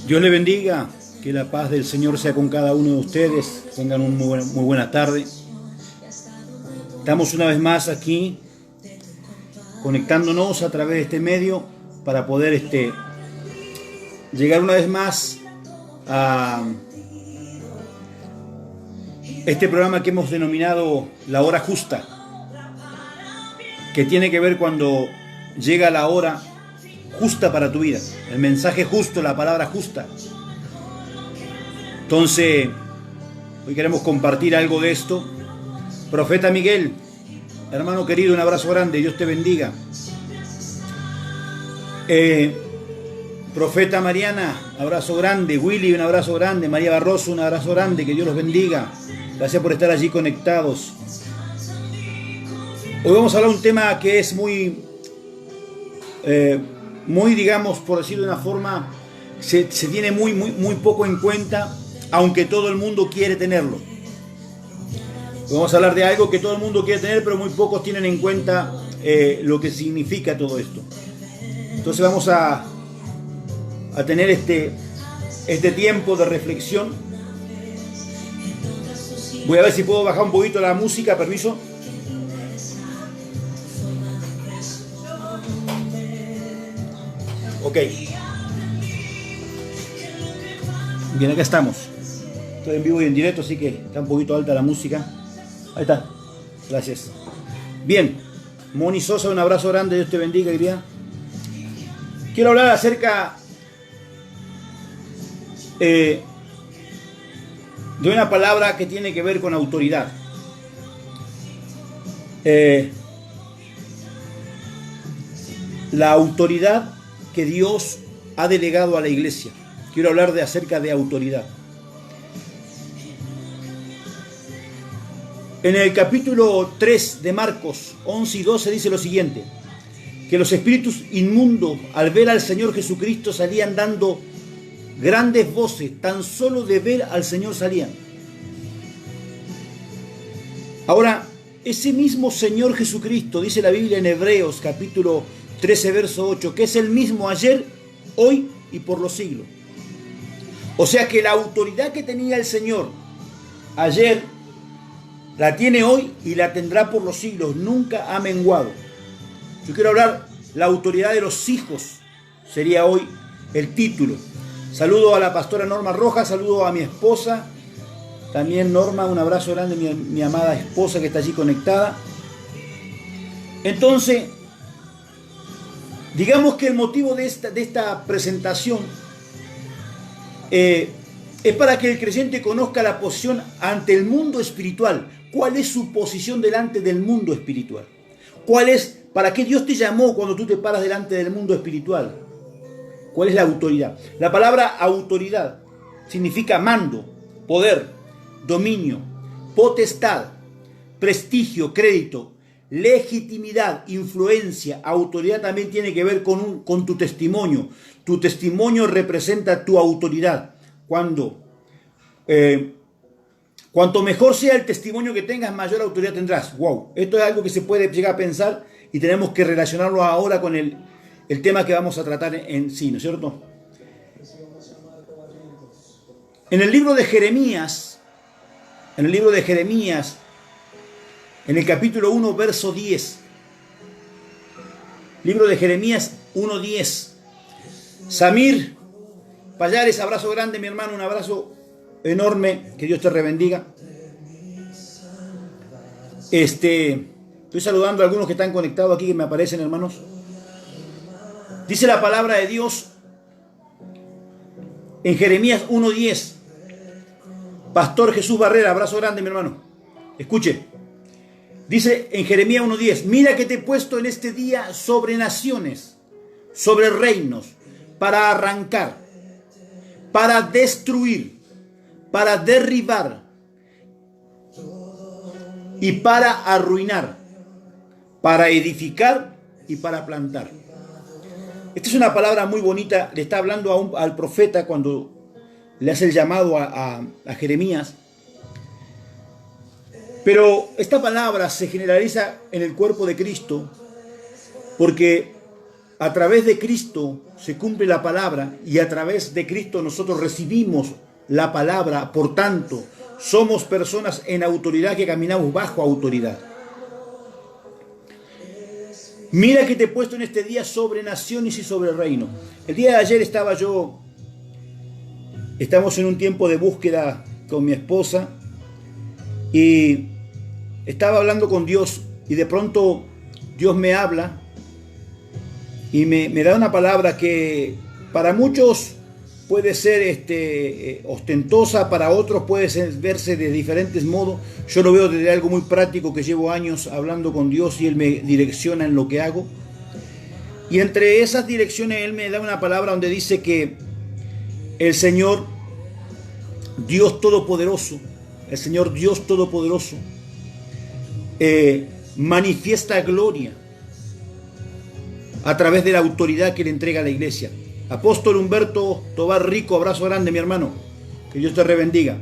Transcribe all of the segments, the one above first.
Dios le bendiga, que la paz del Señor sea con cada uno de ustedes. Tengan una muy buena tarde. Estamos una vez más aquí, conectándonos a través de este medio para poder llegar una vez más a este programa que hemos denominado La Hora Justa, que tiene que ver cuando llega la hora justa para tu vida, el mensaje justo, la palabra justa. Entonces, hoy queremos compartir algo de esto. Profeta Miguel, hermano querido, un abrazo grande, Dios te bendiga. Profeta Mariana, abrazo grande. Willy, un abrazo grande. María Barroso, un abrazo grande, que Dios los bendiga. Gracias por estar allí conectados. Hoy vamos a hablar de un tema que es muy, digamos, por decirlo de una forma, se tiene muy poco en cuenta, aunque todo el mundo quiere tenerlo. Vamos a hablar de algo que todo el mundo quiere tener, pero muy pocos tienen en cuenta lo que significa todo esto. Entonces vamos a tener este tiempo de reflexión. Voy a ver si puedo bajar un poquito la música, permiso. Ok. Bien, acá estamos. Estoy en vivo y en directo, así que está un poquito alta la música. Ahí está. Gracias. Bien. Moni Sosa, un abrazo grande. Dios te bendiga, querida. Quiero hablar acerca de una palabra que tiene que ver con autoridad. La autoridad que Dios ha delegado a la iglesia. Quiero hablar acerca de autoridad. En el capítulo 3 de Marcos 11 y 12 dice lo siguiente: que los espíritus inmundos al ver al Señor Jesucristo salían dando grandes voces, tan solo de ver al Señor salían. Ahora, ese mismo Señor Jesucristo, dice la Biblia en Hebreos capítulo 13 verso 8, que es el mismo ayer, hoy y por los siglos. O sea que la autoridad que tenía el Señor ayer, la tiene hoy y la tendrá por los siglos, nunca ha menguado. Yo quiero hablar la autoridad de los hijos, sería hoy el título. Saludo a la pastora Norma Rojas, saludo a mi esposa, también Norma, un abrazo grande, mi amada esposa que está allí conectada. Entonces, digamos que el motivo de esta presentación es para que el creyente conozca la posición ante el mundo espiritual. ¿Cuál es su posición delante del mundo espiritual? ¿Para qué Dios te llamó cuando tú te paras delante del mundo espiritual? ¿Cuál es la autoridad? La palabra autoridad significa mando, poder, dominio, potestad, prestigio, crédito, legitimidad, influencia. Autoridad también tiene que ver con tu testimonio. Tu testimonio representa tu autoridad. Cuanto mejor sea el testimonio que tengas, mayor autoridad tendrás. Wow, esto es algo que se puede llegar a pensar y tenemos que relacionarlo ahora con el tema que vamos a tratar en sí, ¿no es cierto? En el libro de Jeremías, en el capítulo 1, verso 10, libro de Jeremías 1:10, Samir Payares, abrazo grande, mi hermano, un abrazo enorme, que Dios te rebendiga. Estoy saludando a algunos que están conectados aquí, que me aparecen, hermanos. Dice la palabra de Dios en Jeremías 1:10. Pastor Jesús Barrera, abrazo grande, mi hermano. Escuche. Dice en Jeremías 1:10: mira que te he puesto en este día sobre naciones, sobre reinos, para arrancar, para destruir, para derribar y para arruinar, para edificar y para plantar. Esta es una palabra muy bonita. Le está hablando al profeta cuando le hace el llamado a Jeremías. Pero esta palabra se generaliza en el cuerpo de Cristo, porque a través de Cristo se cumple la palabra y a través de Cristo nosotros recibimos la palabra. Por tanto, somos personas en autoridad que caminamos bajo autoridad. Mira que te he puesto en este día sobre naciones y sobre el reino. El día de ayer estamos en un tiempo de búsqueda con mi esposa y estaba hablando con Dios y de pronto Dios me habla y me da una palabra que para muchos puede ser ostentosa, para otros puede verse de diferentes modos. Yo lo veo desde algo muy práctico, que llevo años hablando con Dios y Él me direcciona en lo que hago. Y entre esas direcciones Él me da una palabra donde dice que el Señor Dios Todopoderoso, manifiesta gloria a través de la autoridad que le entrega a la iglesia. Apóstol Humberto Tobar Rico, abrazo grande, mi hermano, que Dios te rebendiga.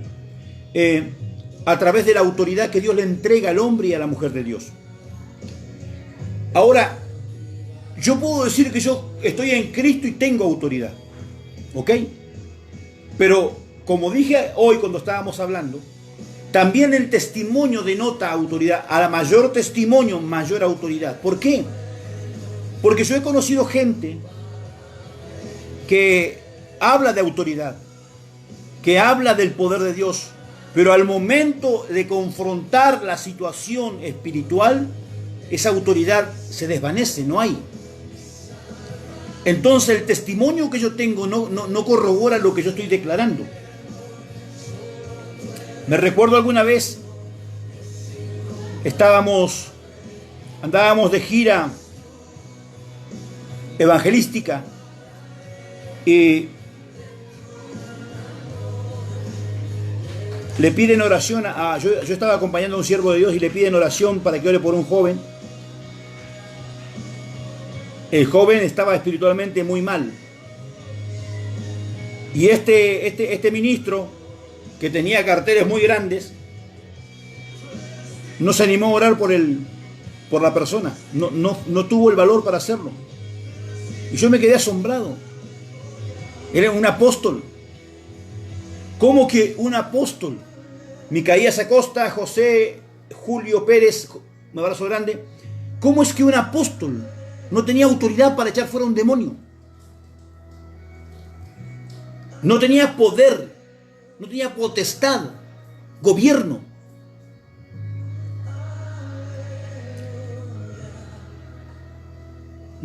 A través de la autoridad que Dios le entrega al hombre y a la mujer de Dios. Ahora, yo puedo decir que yo estoy en Cristo y tengo autoridad, ¿ok? Pero, como dije hoy cuando estábamos hablando, también el testimonio denota autoridad. A la mayor testimonio, mayor autoridad. ¿Por qué? Porque yo he conocido gente que habla de autoridad, que habla del poder de Dios, pero al momento de confrontar la situación espiritual, esa autoridad se desvanece, no hay. Entonces el testimonio que yo tengo no corrobora lo que yo estoy declarando. Me recuerdo alguna vez, andábamos de gira evangelística y le piden oración yo estaba acompañando a un siervo de Dios y le piden oración para que ore por un joven. El joven estaba espiritualmente muy mal y este ministro, que tenía carteles muy grandes, no se animó a orar por la persona, no tuvo el valor para hacerlo. Y yo me quedé asombrado. Era un apóstol. ¿Cómo que un apóstol? Micaías Acosta, José Julio Pérez, un abrazo grande. ¿Cómo es que un apóstol no tenía autoridad para echar fuera un demonio? No tenía poder, no tenía potestad, gobierno.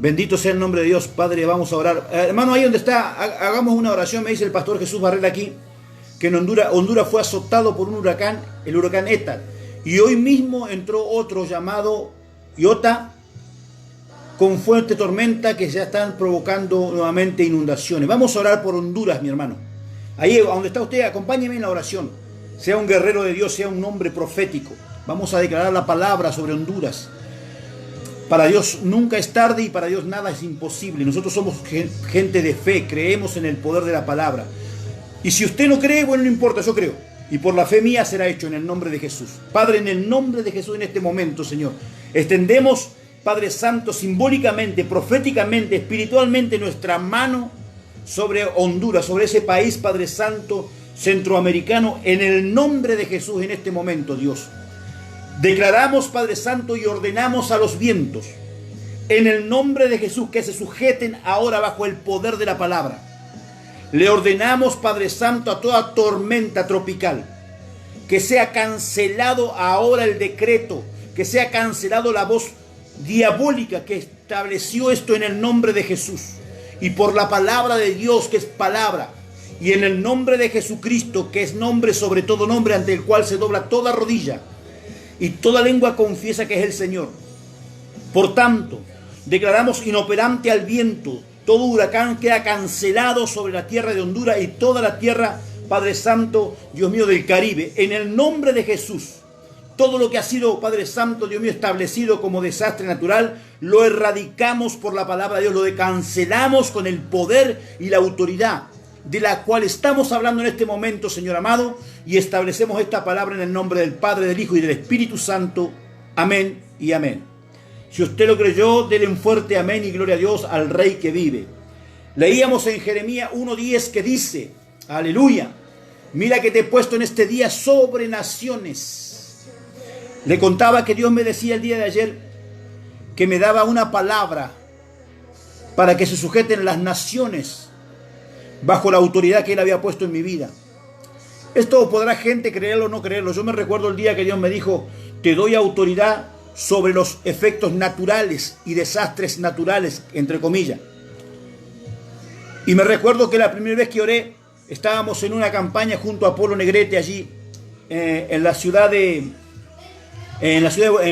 Bendito sea el nombre de Dios. Padre, vamos a orar. Hermano, ahí donde está, hagamos una oración. Me dice el pastor Jesús Barrera aquí, que en Honduras fue azotado por un huracán, el huracán Eta. Y hoy mismo entró otro llamado Iota, con fuerte tormenta que ya están provocando nuevamente inundaciones. Vamos a orar por Honduras, mi hermano. Ahí donde está usted, acompáñeme en la oración. Sea un guerrero de Dios, sea un hombre profético. Vamos a declarar la palabra sobre Honduras. Para Dios nunca es tarde y para Dios nada es imposible. Nosotros somos gente de fe, creemos en el poder de la palabra. Y si usted no cree, bueno, no importa, yo creo. Y por la fe mía será hecho en el nombre de Jesús. Padre, en el nombre de Jesús en este momento, Señor, extendemos, Padre Santo, simbólicamente, proféticamente, espiritualmente nuestra mano sobre Honduras, sobre ese país, Padre Santo, centroamericano, en el nombre de Jesús en este momento, Dios. Declaramos, Padre Santo, y ordenamos a los vientos, en el nombre de Jesús, que se sujeten ahora bajo el poder de la palabra. Le ordenamos, Padre Santo, a toda tormenta tropical, que sea cancelado ahora el decreto, que sea cancelado la voz diabólica que estableció esto en el nombre de Jesús. Y por la palabra de Dios, que es palabra, y en el nombre de Jesucristo, que es nombre sobre todo nombre, ante el cual se dobla toda rodilla, y toda lengua confiesa que es el Señor. Por tanto, declaramos inoperante al viento. Todo huracán queda cancelado sobre la tierra de Honduras y toda la tierra, Padre Santo, Dios mío, del Caribe. En el nombre de Jesús, todo lo que ha sido, Padre Santo, Dios mío, establecido como desastre natural, lo erradicamos por la palabra de Dios, lo cancelamos con el poder y la autoridad de la cual estamos hablando en este momento, Señor amado, y establecemos esta palabra en el nombre del Padre, del Hijo y del Espíritu Santo. Amén y amén. Si usted lo creyó, denle un fuerte amén y gloria a Dios, al Rey que vive. Leíamos en Jeremías 1:10 que dice, aleluya, mira que te he puesto en este día sobre naciones. Le contaba que Dios me decía el día de ayer que me daba una palabra para que se sujeten las naciones bajo la autoridad que Él había puesto en mi vida. Esto podrá gente creerlo o no creerlo. Yo me recuerdo el día que Dios me dijo, te doy autoridad sobre los efectos naturales y desastres naturales, entre comillas. Y me recuerdo que la primera vez que oré, estábamos en una campaña junto a Polo Negrete allí, en la ciudad de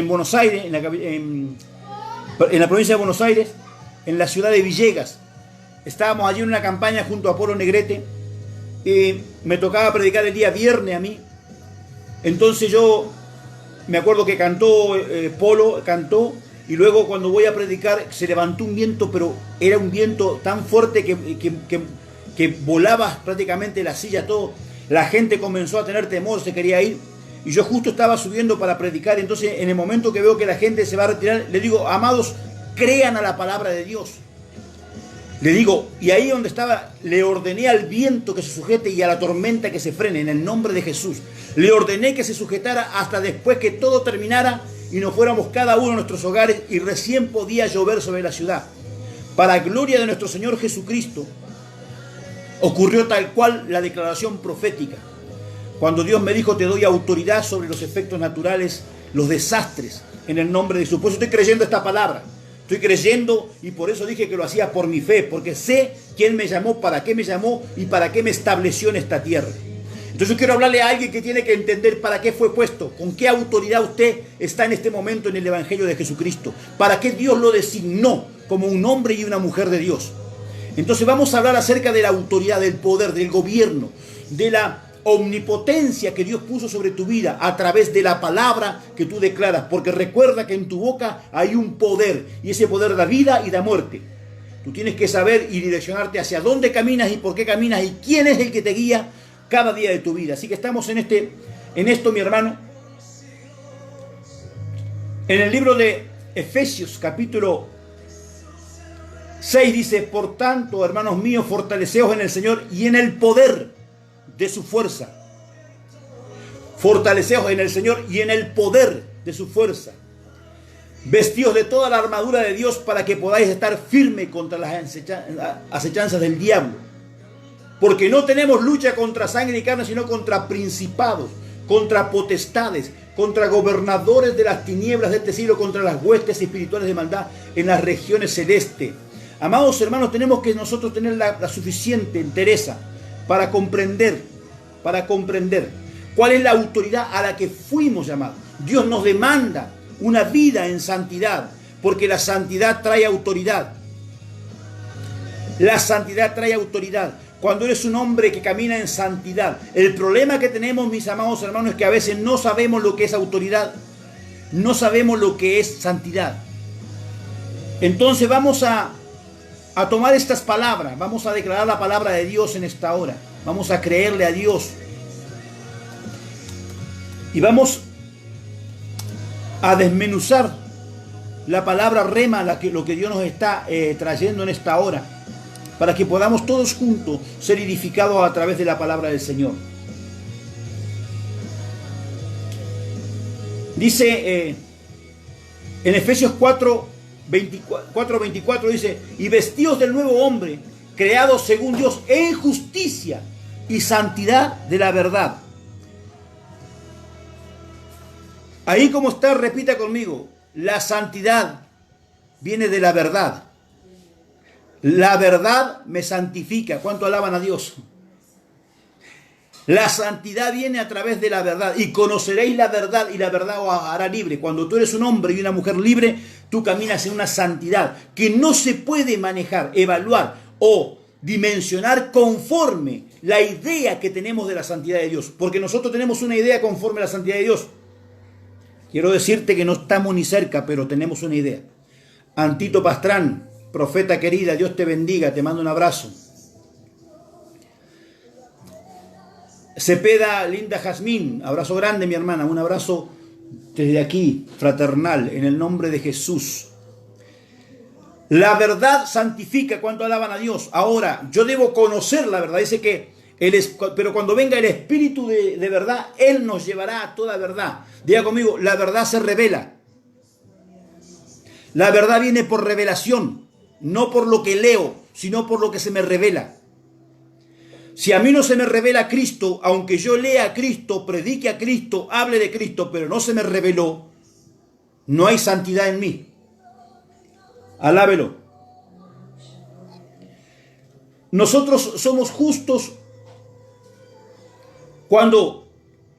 Buenos Aires, en la provincia de Buenos Aires, en la ciudad de Villegas. Estábamos allí en una campaña junto a Polo Negrete. Y me tocaba predicar el día viernes a mí. Entonces yo me acuerdo que cantó, Polo cantó, y luego cuando voy a predicar se levantó un viento, pero era un viento tan fuerte que volaba prácticamente la silla, todo. La gente comenzó a tener temor, se quería ir, y yo justo estaba subiendo para predicar. Entonces en el momento que veo que la gente se va a retirar, le digo, amados, crean a la palabra de Dios. Le digo, y ahí donde estaba, le ordené al viento que se sujete y a la tormenta que se frene en el nombre de Jesús. Le ordené que se sujetara hasta después que todo terminara y nos fuéramos cada uno a nuestros hogares, y recién podía llover sobre la ciudad. Para gloria de nuestro Señor Jesucristo, ocurrió tal cual la declaración profética. Cuando Dios me dijo, te doy autoridad sobre los efectos naturales, los desastres, en el nombre de Jesús. Por eso estoy creyendo esta palabra. Estoy creyendo, y por eso dije que lo hacía por mi fe, porque sé quién me llamó, para qué me llamó y para qué me estableció en esta tierra. Entonces yo quiero hablarle a alguien que tiene que entender para qué fue puesto, con qué autoridad usted está en este momento en el Evangelio de Jesucristo, para qué Dios lo designó como un hombre y una mujer de Dios. Entonces vamos a hablar acerca de la autoridad, del poder, del gobierno, de la omnipotencia que Dios puso sobre tu vida a través de la palabra que tú declaras, porque recuerda que en tu boca hay un poder, y ese poder da vida y da muerte. Tú tienes que saber y direccionarte hacia dónde caminas y por qué caminas y quién es el que te guía cada día de tu vida. Así que estamos en esto, mi hermano. En el libro de Efesios capítulo 6 dice, por tanto, hermanos míos, fortaleceos en el Señor y en el poder de su fuerza. Fortaleceos en el Señor y en el poder de su fuerza. Vestíos de toda la armadura de Dios para que podáis estar firme contra las acechanzas del diablo. Porque no tenemos lucha contra sangre y carne, sino contra principados, contra potestades, contra gobernadores de las tinieblas de este siglo, contra las huestes espirituales de maldad en las regiones celestes. Amados hermanos, tenemos que nosotros tener la suficiente entereza para comprender cuál es la autoridad a la que fuimos llamados. Dios nos demanda una vida en santidad, porque la santidad trae autoridad. La santidad trae autoridad. Cuando eres un hombre que camina en santidad, el problema que tenemos, mis amados hermanos, es que a veces no sabemos lo que es autoridad, no sabemos lo que es santidad. Entonces vamos a tomar estas palabras, vamos a declarar la palabra de Dios en esta hora, vamos a creerle a Dios y vamos a desmenuzar la palabra rema, lo que Dios nos está trayendo en esta hora, para que podamos todos juntos ser edificados a través de la palabra del Señor. Dice en Efesios 4:24 dice, y vestidos del nuevo hombre, creados según Dios en justicia y santidad de la verdad. Ahí como está, repita conmigo, la santidad viene de la verdad. La verdad me santifica. ¿Cuánto alaban a Dios? La santidad viene a través de la verdad. Y conoceréis la verdad, y la verdad os hará libre. Cuando tú eres un hombre y una mujer libre, tú caminas en una santidad que no se puede manejar, evaluar o dimensionar conforme la idea que tenemos de la santidad de Dios. Porque nosotros tenemos una idea conforme a la santidad de Dios. Quiero decirte que no estamos ni cerca, pero tenemos una idea. Antito Pastrán, profeta querida, Dios te bendiga, te mando un abrazo. Cepeda Linda Jazmín, abrazo grande mi hermana, un abrazo desde aquí, fraternal, en el nombre de Jesús. La verdad santifica cuando alaban a Dios. Ahora, yo debo conocer la verdad. Dice que, pero cuando venga el Espíritu de verdad, Él nos llevará a toda verdad. Diga conmigo, la verdad se revela. La verdad viene por revelación, no por lo que leo, sino por lo que se me revela. Si a mí no se me revela Cristo, aunque yo lea a Cristo, predique a Cristo, hable de Cristo, pero no se me reveló, no hay santidad en mí. Alábelo. Nosotros somos justos cuando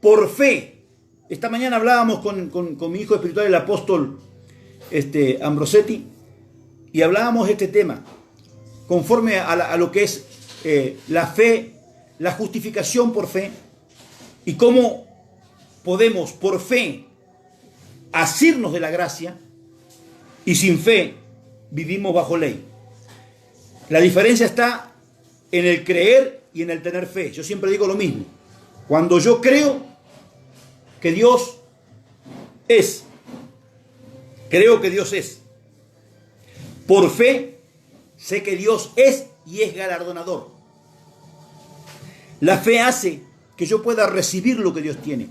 por fe, esta mañana hablábamos con mi hijo espiritual, el apóstol Ambrosetti, y hablábamos de este tema, conforme a lo que es la fe, la justificación por fe, y cómo podemos por fe asirnos de la gracia, y sin fe vivimos bajo ley. La diferencia está en el creer y en el tener fe. Yo siempre digo lo mismo. Cuando yo creo que Dios es, creo que Dios es. Por fe sé que Dios es y es galardonador. La fe hace que yo pueda recibir lo que Dios tiene.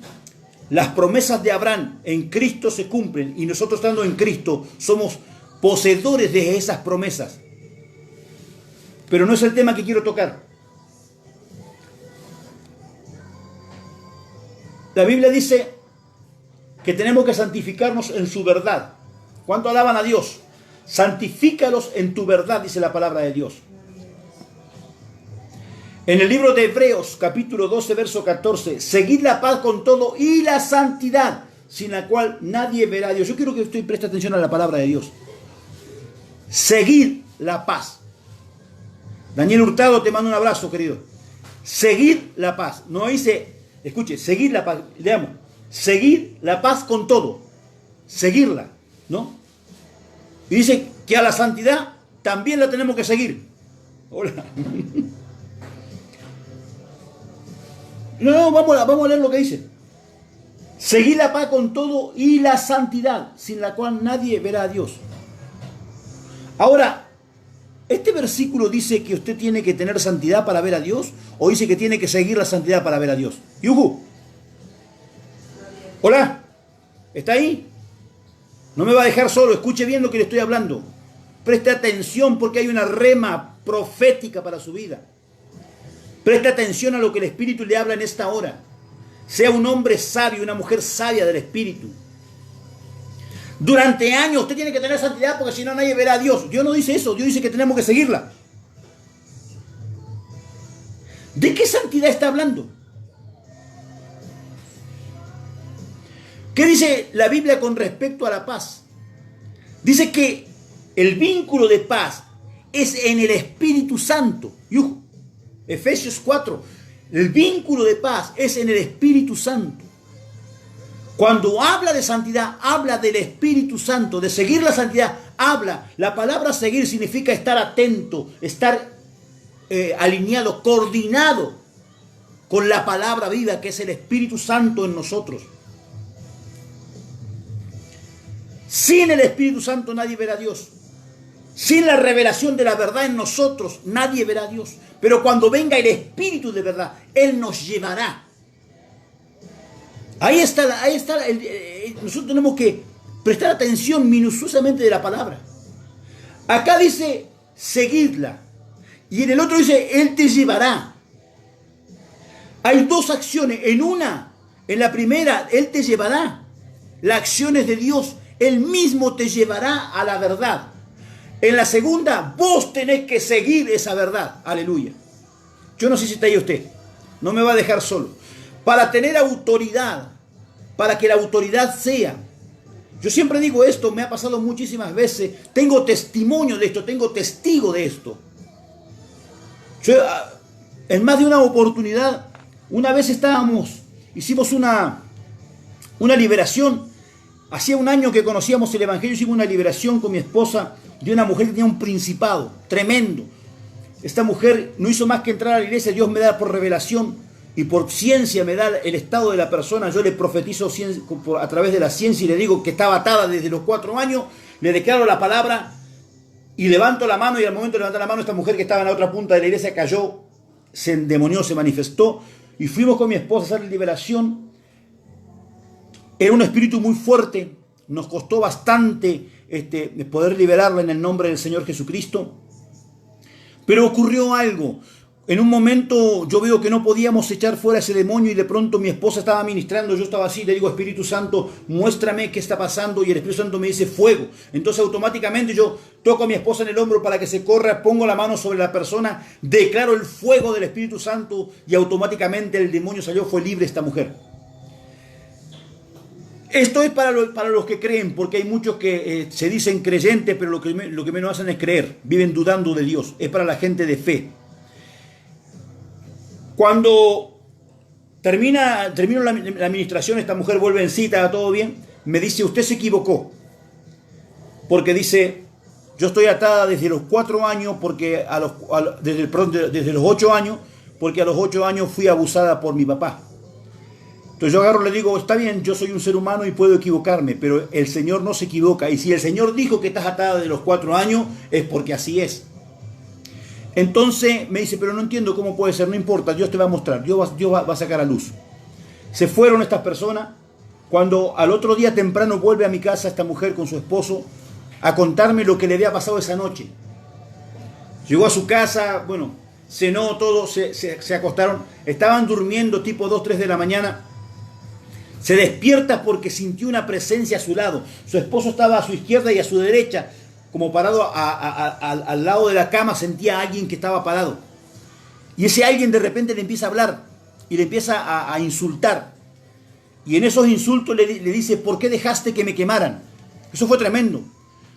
Las promesas de Abraham en Cristo se cumplen y nosotros estando en Cristo somos poseedores de esas promesas. Pero no es el tema que quiero tocar. La Biblia dice que tenemos que santificarnos en su verdad. ¿Cuánto alaban a Dios? Santifícalos en tu verdad, dice la palabra de Dios. En el libro de Hebreos, capítulo 12, verso 14, seguid la paz con todo y la santidad, sin la cual nadie verá a Dios. Yo quiero que usted preste atención a la palabra de Dios. Seguid la paz. Daniel Hurtado, te mando un abrazo, querido. Seguid la paz. No dice, escuche, seguid la paz. Leamos. Seguid la paz con todo. Seguirla, ¿no? Y dice que a la santidad también la tenemos que seguir. Hola. No, vamos a leer lo que dice. Seguid la paz con todo y la santidad, sin la cual nadie verá a Dios. Ahora, ¿este versículo dice que usted tiene que tener santidad para ver a Dios? ¿O dice que tiene que seguir la santidad para ver a Dios? Yuhu. Hola. ¿Está ahí? No me va a dejar solo. Escuche bien lo que le estoy hablando. Preste atención porque hay una rema profética para su vida. Preste atención a lo que el Espíritu le habla en esta hora. Sea un hombre sabio, una mujer sabia del Espíritu. Durante años usted tiene que tener santidad porque si no nadie verá a Dios. Dios no dice eso, Dios dice que tenemos que seguirla. ¿De qué santidad está hablando? ¿Qué dice la Biblia con respecto a la paz? Dice que el vínculo de paz es en el Espíritu Santo. Efesios 4. El vínculo de paz es en el Espíritu Santo. Cuando habla de santidad, habla del Espíritu Santo, de seguir la santidad, habla. La palabra seguir significa estar atento, estar alineado, coordinado con la palabra viva que es el Espíritu Santo en nosotros. Sin el Espíritu Santo nadie verá a Dios. Sin la revelación de la verdad en nosotros nadie verá a Dios. Pero cuando venga el Espíritu de verdad, Él nos llevará. Ahí está, nosotros tenemos que prestar atención minuciosamente de la palabra. Acá dice, seguidla. Y en el otro dice, Él te llevará. Hay dos acciones. En la primera, Él te llevará. La acción es de Dios. Él mismo te llevará a la verdad. En la segunda, vos tenés que seguir esa verdad. Aleluya. Yo no sé si está ahí usted. No me va a dejar solo. Para tener autoridad, para que la autoridad sea. Yo siempre digo esto, me ha pasado muchísimas veces. Tengo testimonio de esto, tengo testigo de esto. Yo, en más de una oportunidad, una vez hicimos una liberación. Hacía un año que conocíamos el Evangelio, hicimos una liberación con mi esposa de una mujer que tenía un principado tremendo. Esta mujer no hizo más que entrar a la iglesia, Dios me da por revelación y por ciencia me da el estado de la persona. Yo le profetizo a través de la ciencia y le digo que estaba atada desde los 4 años, le declaro la palabra Y levanto la mano y al momento de levantar la mano esta mujer que estaba en la otra punta de la iglesia cayó, se endemonió, se manifestó y fuimos con mi esposa a hacer liberación. Era un espíritu muy fuerte, nos costó bastante poder liberarla en el nombre del Señor Jesucristo. Pero ocurrió algo. En un momento yo veo que no podíamos echar fuera ese demonio y de pronto mi esposa estaba ministrando, yo estaba así, le digo, Espíritu Santo, muéstrame qué está pasando, y el Espíritu Santo me dice fuego. Entonces automáticamente yo toco a mi esposa en el hombro para que se corra, pongo la mano sobre la persona, declaro el fuego del Espíritu Santo y automáticamente el demonio salió, fue libre esta mujer. Esto es para los que creen, porque hay muchos que se dicen creyentes, pero lo que menos hacen es creer, viven dudando de Dios. Es para la gente de fe. Cuando termino la administración, esta mujer vuelve en cita, todo bien, me dice, usted se equivocó, porque dice, yo estoy atada desde los 4 años, porque desde los 8 años, porque a los 8 años fui abusada por mi papá. Entonces yo agarro y le digo, está bien, yo soy un ser humano y puedo equivocarme, pero el Señor no se equivoca. Y si el Señor dijo que estás atada de los 4 años, es porque así es. Entonces me dice, pero no entiendo cómo puede ser, no importa, Dios te va a mostrar, Dios va a sacar a luz. Se fueron estas personas. Cuando al otro día temprano vuelve a mi casa esta mujer con su esposo a contarme lo que le había pasado esa noche. Llegó a su casa, bueno, cenó todo, se acostaron, estaban durmiendo tipo 2, 3 de la mañana. Se despierta porque sintió una presencia a su lado. Su esposo estaba a su izquierda y a su derecha, como parado al lado de la cama, sentía a alguien que estaba parado. Y ese alguien de repente le empieza a hablar y le empieza a insultar. Y en esos insultos le dice, ¿por qué dejaste que me quemaran? Eso fue tremendo,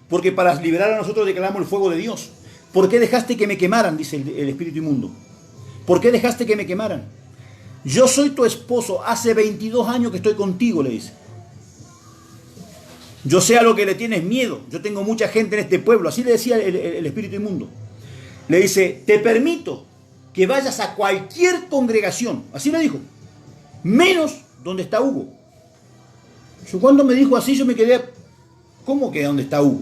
porque para liberar a nosotros declaramos el fuego de Dios. ¿Por qué dejaste que me quemaran? Dice el espíritu inmundo. ¿Por qué dejaste que me quemaran? Yo soy tu esposo, hace 22 años que estoy contigo, le dice. Yo sé a lo que le tienes miedo, yo tengo mucha gente en este pueblo, así le decía el espíritu inmundo. Le dice, te permito que vayas a cualquier congregación, así le dijo, menos donde está Hugo. Yo cuando me dijo así, yo me quedé, ¿cómo que donde está Hugo?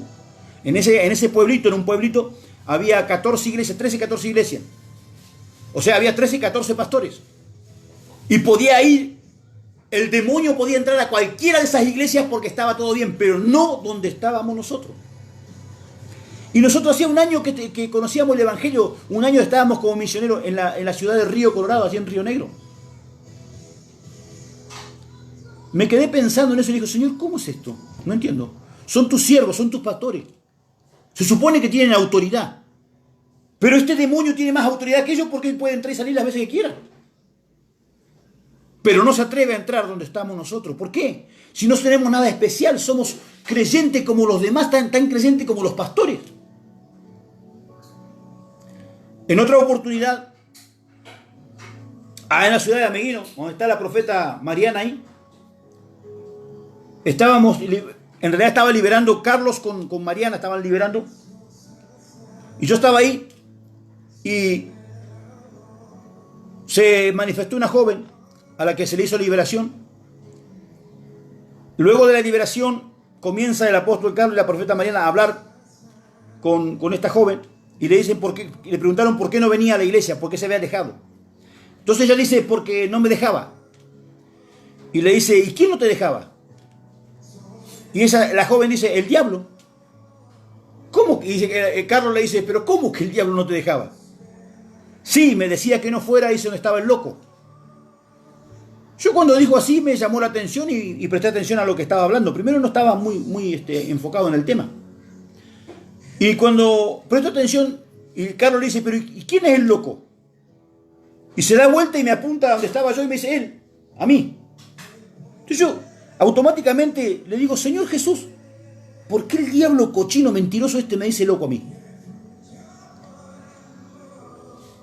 En ese pueblito, en un pueblito, había 14 iglesias, 13, 14 iglesias. O sea, había 13, 14 pastores. Y podía ir, el demonio podía entrar a cualquiera de esas iglesias porque estaba todo bien, pero no donde estábamos nosotros. Y nosotros hacía un año que conocíamos el Evangelio, un año estábamos como misioneros en la ciudad de Río Colorado, así en Río Negro. Me quedé pensando en eso y digo, Señor, ¿cómo es esto? No entiendo. Son tus siervos, son tus pastores. Se supone que tienen autoridad. Pero este demonio tiene más autoridad que ellos porque él puede entrar y salir las veces que quiera. Pero no se atreve a entrar donde estamos nosotros. ¿Por qué? Si no tenemos nada especial, somos creyentes como los demás, tan creyentes como los pastores. En otra oportunidad, en la ciudad de Ameguino, donde está la profeta Mariana ahí, en realidad estaba liberando Carlos con Mariana, estaban liberando. Y yo estaba ahí y se manifestó una joven a la que se le hizo liberación. Luego de la liberación comienza el apóstol Carlos y la profeta Mariana a hablar con esta joven y le preguntaron por qué no venía a la iglesia, por qué se había alejado. Entonces ella dice, porque no me dejaba. Y le dice, ¿y quién no te dejaba? Y la joven dice, el diablo. ¿Cómo? Y Carlos le dice, pero ¿cómo que el diablo no te dejaba? Sí, me decía que no fuera, dice, donde estaba el loco. Yo cuando dijo así me llamó la atención y presté atención a lo que estaba hablando. Primero no estaba muy enfocado en el tema. Y cuando presto atención, y Carlos le dice, pero ¿y quién es el loco? Y se da vuelta y me apunta a donde estaba yo y me dice, él, a mí. Entonces yo automáticamente le digo, Señor Jesús, ¿por qué el diablo cochino mentiroso me dice loco a mí?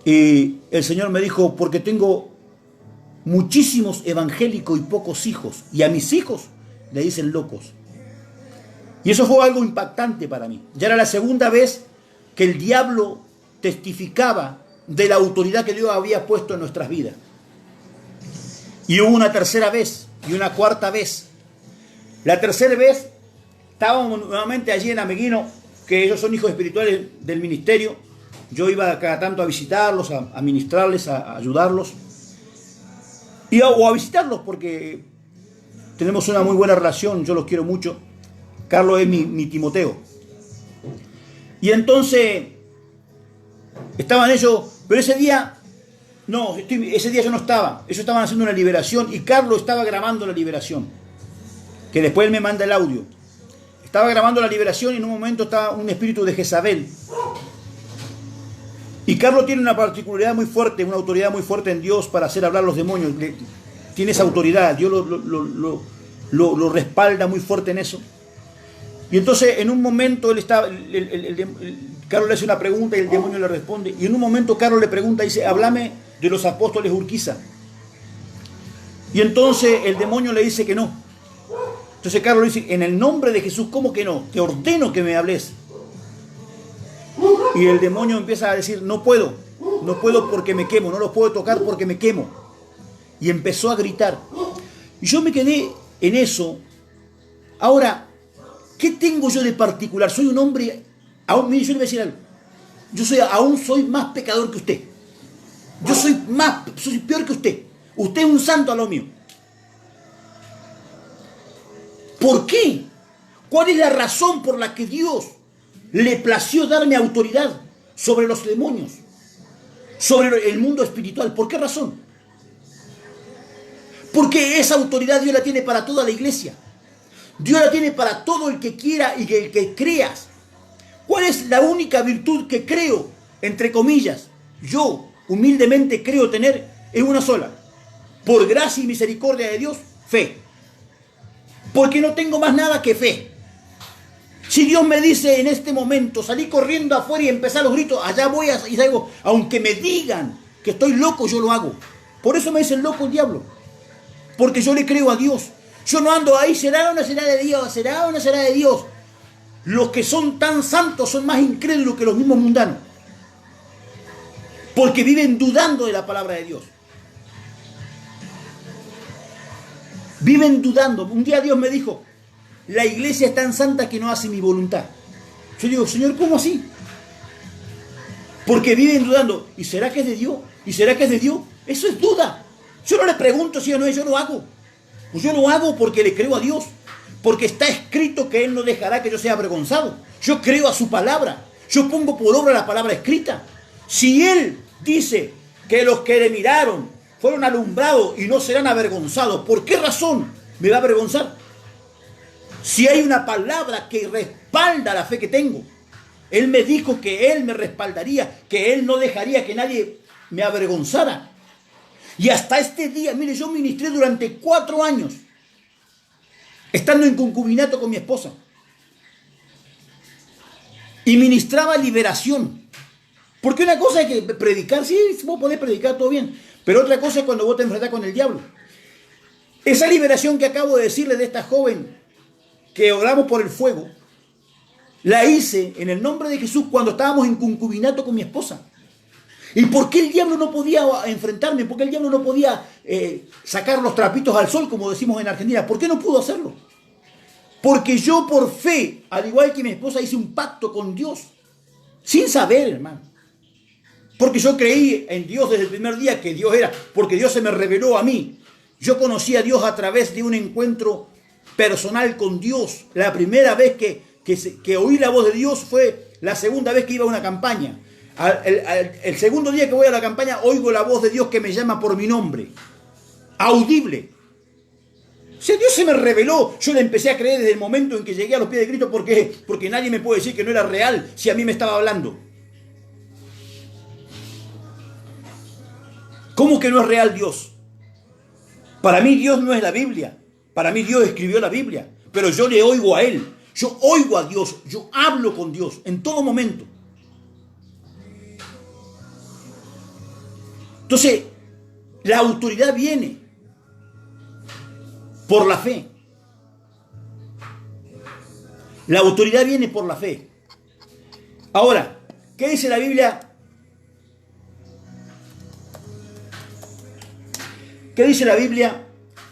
Y el Señor me dijo, porque tengo muchísimos evangélicos y pocos hijos, y a mis hijos le dicen locos. Y eso fue algo impactante para mí. Ya era la segunda vez que el diablo testificaba de la autoridad que Dios había puesto en nuestras vidas. Y hubo una tercera vez y una cuarta vez. La tercera vez estábamos nuevamente allí en Ameguino que ellos son hijos espirituales del ministerio. Yo iba cada tanto a visitarlos, a ministrarles, a ayudarlos. O a visitarlos porque tenemos una muy buena relación, yo los quiero mucho. Carlos es mi Timoteo. Y entonces estaban ellos, pero ese día yo no estaba. Ellos estaban haciendo una liberación y Carlos estaba grabando la liberación, que después él me manda el audio. Estaba grabando la liberación y en un momento estaba un espíritu de Jezabel. Y Carlos tiene una particularidad muy fuerte, una autoridad muy fuerte en Dios para hacer hablar los demonios. Tiene esa autoridad, Dios lo respalda muy fuerte en eso. Y entonces en un momento Carlos le hace una pregunta y el demonio le responde. Y en un momento Carlos le pregunta, dice, háblame de los apóstoles Urquiza. Y entonces el demonio le dice que no. Entonces Carlos le dice, en el nombre de Jesús, ¿cómo que no? Te ordeno que me hables. Y el demonio empieza a decir, no puedo porque me quemo, no los puedo tocar porque me quemo. Y empezó a gritar. Y yo me quedé en eso. Ahora, ¿qué tengo yo de particular? Soy un hombre, yo le voy a decir algo. Aún soy más pecador que usted. Soy peor que usted. Usted es un santo a lo mío. ¿Por qué? ¿Cuál es la razón por la que Dios le plació darme autoridad sobre los demonios, sobre el mundo espiritual? ¿Por qué razón? Porque esa autoridad Dios la tiene para toda la iglesia. Dios la tiene para todo el que quiera y el que creas. ¿Cuál es la única virtud que creo, entre comillas, yo humildemente creo tener? Es una sola. Por gracia y misericordia de Dios, fe. Porque no tengo más nada que fe. Si Dios me dice en este momento, salí corriendo afuera y empezar los gritos, allá voy y salgo, aunque me digan que estoy loco, yo lo hago. Por eso me dicen loco el diablo. Porque yo le creo a Dios. Yo no ando ahí, será o no será de Dios, será o no será de Dios. Los que son tan santos son más incrédulos que los mismos mundanos. Porque viven dudando de la palabra de Dios. Viven dudando. Un día Dios me dijo, la iglesia es tan santa que no hace mi voluntad. Yo digo, Señor, ¿cómo así? Porque viven dudando. ¿Y será que es de Dios? ¿Y será que es de Dios? Eso es duda. Yo no les pregunto si o no, yo lo hago. Pues yo lo hago porque le creo a Dios. Porque está escrito que Él no dejará que yo sea avergonzado. Yo creo a su palabra. Yo pongo por obra la palabra escrita. Si Él dice que los que le miraron fueron alumbrados y no serán avergonzados, ¿por qué razón me va a avergonzar? Si hay una palabra que respalda la fe que tengo. Él me dijo que Él me respaldaría, que Él no dejaría que nadie me avergonzara. Y hasta este día, mire, yo ministré durante 4 años, estando en concubinato con mi esposa. Y ministraba liberación. Porque una cosa es que predicar, sí, vos podés predicar todo bien, pero otra cosa es cuando vos te enfrentás con el diablo. Esa liberación que acabo de decirle de esta joven que oramos por el fuego, la hice en el nombre de Jesús cuando estábamos en concubinato con mi esposa. ¿Y por qué el diablo no podía enfrentarme? ¿Por qué el diablo no podía sacar los trapitos al sol, como decimos en Argentina? ¿Por qué no pudo hacerlo? Porque yo por fe, al igual que mi esposa, hice un pacto con Dios. Sin saber, hermano. Porque yo creí en Dios desde el primer día que Dios era. Porque Dios se me reveló a mí. Yo conocí a Dios a través de un encuentro personal con Dios. La primera vez que oí la voz de Dios fue la segunda vez que iba a una campaña. El segundo día que voy a la campaña oigo la voz de Dios que me llama por mi nombre. Audible. O sea, Dios se me reveló. Yo le empecé a creer desde el momento en que llegué a los pies de Cristo porque nadie me puede decir que no era real si a mí me estaba hablando. ¿Cómo que no es real Dios? Para mí Dios no es la Biblia. Para mí Dios escribió la Biblia. Pero yo le oigo a Él. Yo oigo a Dios. Yo hablo con Dios en todo momento. Entonces, la autoridad viene por la fe. La autoridad viene por la fe. Ahora, ¿qué dice la Biblia? ¿Qué dice la Biblia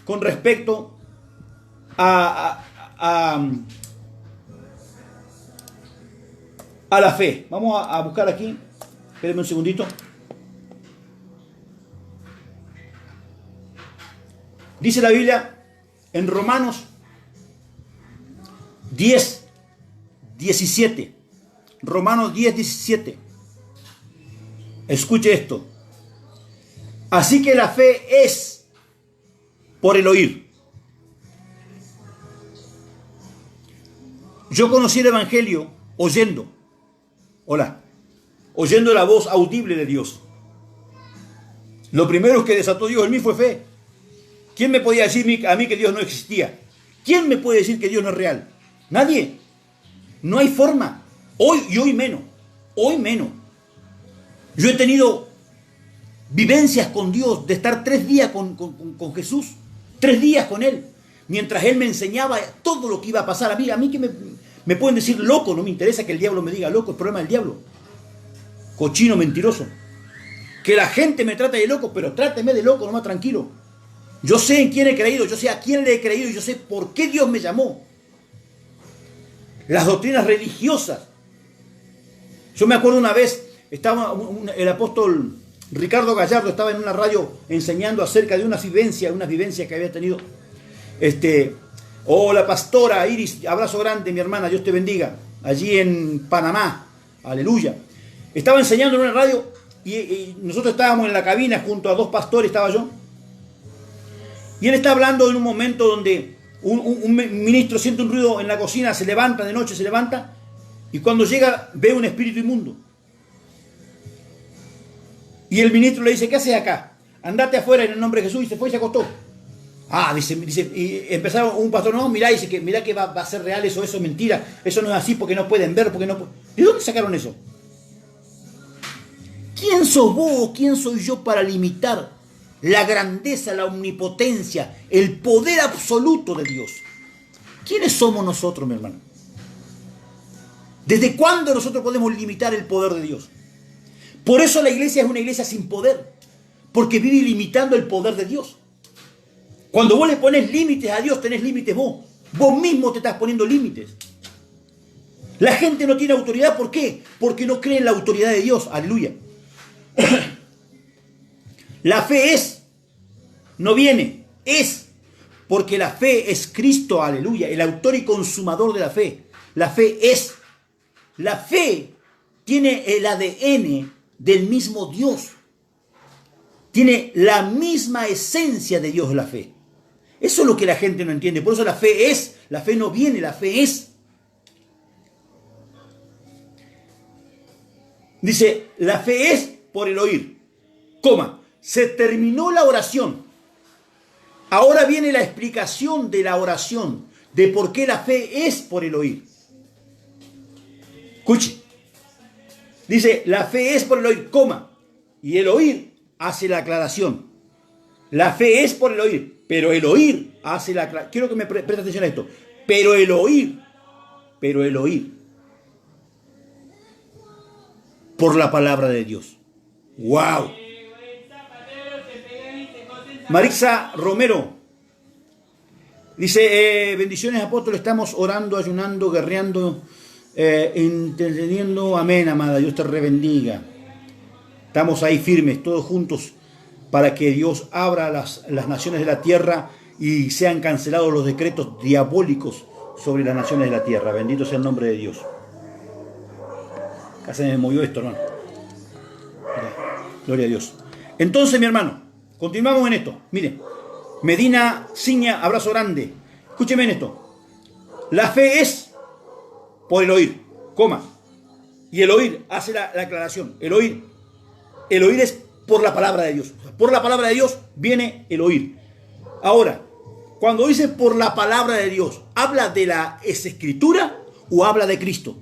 con respecto a a la fe. Vamos a buscar aquí. Espérenme un segundito. Dice la Biblia en Romanos 10, 17. Romanos 10, 17. Escuche esto. Así que la fe es por el oír. Yo conocí el Evangelio oyendo. Hola. Oyendo la voz audible de Dios. Lo primero que desató Dios en mí fue fe. ¿Quién me podía decir a mí que Dios no existía? ¿Quién me puede decir que Dios no es real? Nadie. No hay forma. Hoy y hoy menos. Hoy menos. Yo he tenido vivencias con Dios de estar 3 días con Jesús. 3 días con Él. Mientras Él me enseñaba todo lo que iba a pasar. A mí que me pueden decir loco. No me interesa que el diablo me diga loco. Es problema del diablo. Cochino mentiroso. Que la gente me trate de loco. Pero tráteme de loco nomás tranquilo. Yo sé en quién he creído. Yo sé a quién le he creído. Y yo sé por qué Dios me llamó. Las doctrinas religiosas. Yo me acuerdo una vez. Estaba el apóstol Ricardo Gallardo. Estaba en una radio enseñando acerca de unas vivencias que había tenido. La pastora Iris, abrazo grande mi hermana, Dios te bendiga, allí en Panamá, aleluya. Estaba enseñando en una radio y nosotros estábamos en la cabina junto a 2 pastores, estaba yo. Y él está hablando en un momento donde un ministro siente un ruido en la cocina, se levanta de noche, y cuando llega ve un espíritu inmundo. Y el ministro le dice, ¿qué haces acá? Andate afuera en el nombre de Jesús, y se fue y se acostó. Dice, y empezaron un pastor, no, mirá que va a ser real eso es mentira, eso no es así porque no pueden ver, porque no. ¿De dónde sacaron eso? ¿Quién sos vos o quién soy yo para limitar la grandeza, la omnipotencia, el poder absoluto de Dios? ¿Quiénes somos nosotros, mi hermano? ¿Desde cuándo nosotros podemos limitar el poder de Dios? Por eso la iglesia es una iglesia sin poder, porque vive limitando el poder de Dios. Cuando vos le pones límites a Dios, tenés límites vos. Vos mismo te estás poniendo límites. La gente no tiene autoridad, ¿por qué? Porque no cree en la autoridad de Dios. Aleluya. La fe es, no viene, es. Porque la fe es Cristo, aleluya, el autor y consumador de la fe. La fe es. La fe tiene el ADN del mismo Dios. Tiene la misma esencia de Dios la fe. Eso es lo que la gente no entiende. Por eso la fe es. La fe no viene, la fe es. Dice, la fe es por el oír. Se terminó la oración. Ahora viene la explicación de la oración. De por qué la fe es por el oír. Escuche. Dice, la fe es por el oír, y el oír hace la aclaración. La fe es por el oír, pero el oír hace la aclaración. Quiero que me preste atención a esto. Pero el oír, por la palabra de Dios. ¡Wow! Marisa Romero dice, bendiciones apóstol, estamos orando, ayunando, guerreando, entendiendo, amén, amada, Dios te rebendiga. Estamos ahí firmes, todos juntos, para que Dios abra las naciones de la tierra y sean cancelados los decretos diabólicos sobre las naciones de la tierra. Bendito sea el nombre de Dios. Acá se me movió esto, hermano. Gloria a Dios. Entonces, mi hermano, continuamos en esto. Mire, Medina Ciña, abrazo grande. Escúcheme en esto. La fe es por el oír, y el oír hace la aclaración. El oír es por la palabra de Dios. Por la palabra de Dios viene el oír. Ahora, cuando dice por la palabra de Dios, ¿habla de la escritura o habla de Cristo?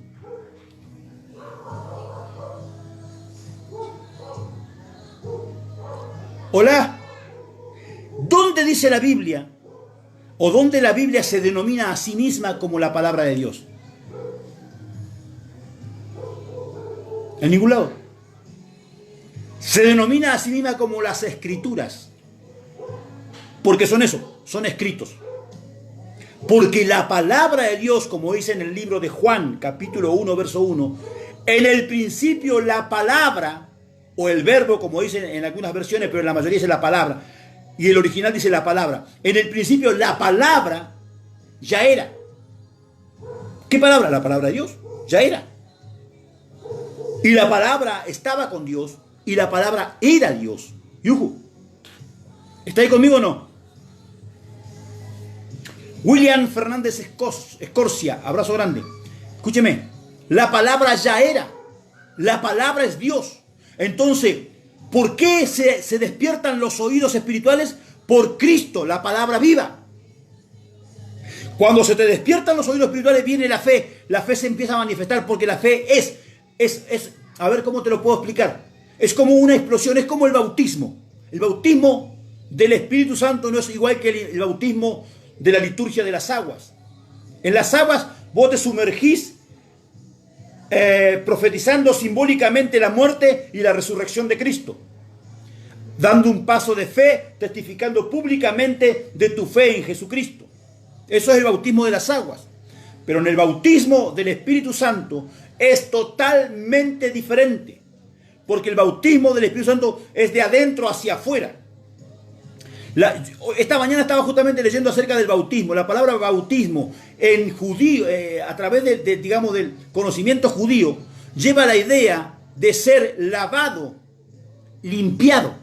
Hola. ¿Dónde dice la Biblia o dónde la Biblia se denomina a sí misma como la palabra de Dios? En ningún lado. Se denomina a sí misma como las escrituras. Porque son eso, son escritos. Porque la palabra de Dios, como dice en el libro de Juan, capítulo 1, verso 1, En el principio la palabra, o el verbo, como dicen en algunas versiones, pero en la mayoría dice la palabra, y el original dice la palabra. En el principio la palabra ya era. ¿Qué palabra? La palabra de Dios. Ya era. Y la palabra estaba con Dios, y la palabra era Dios. Yuhu. ¿Está ahí conmigo o no? William Fernández Escorcia, abrazo grande. Escúcheme, la palabra ya era. La palabra es Dios. Entonces, ¿por qué se despiertan los oídos espirituales? Por Cristo, la palabra viva. Cuando se te despiertan los oídos espirituales viene la fe. La fe se empieza a manifestar porque la fe es, a ver cómo te lo puedo explicar. Es como una explosión, es como el bautismo. El bautismo del Espíritu Santo no es igual que el bautismo de la liturgia de las aguas. En las aguas vos te sumergís profetizando simbólicamente la muerte y la resurrección de Cristo, dando un paso de fe, testificando públicamente de tu fe en Jesucristo. Eso es el bautismo de las aguas. Pero en el bautismo del Espíritu Santo es totalmente diferente, porque el bautismo del Espíritu Santo es de adentro hacia afuera. Esta mañana estaba justamente leyendo acerca del bautismo. La palabra bautismo en judío, a través digamos, del conocimiento judío, lleva la idea de ser lavado, limpiado.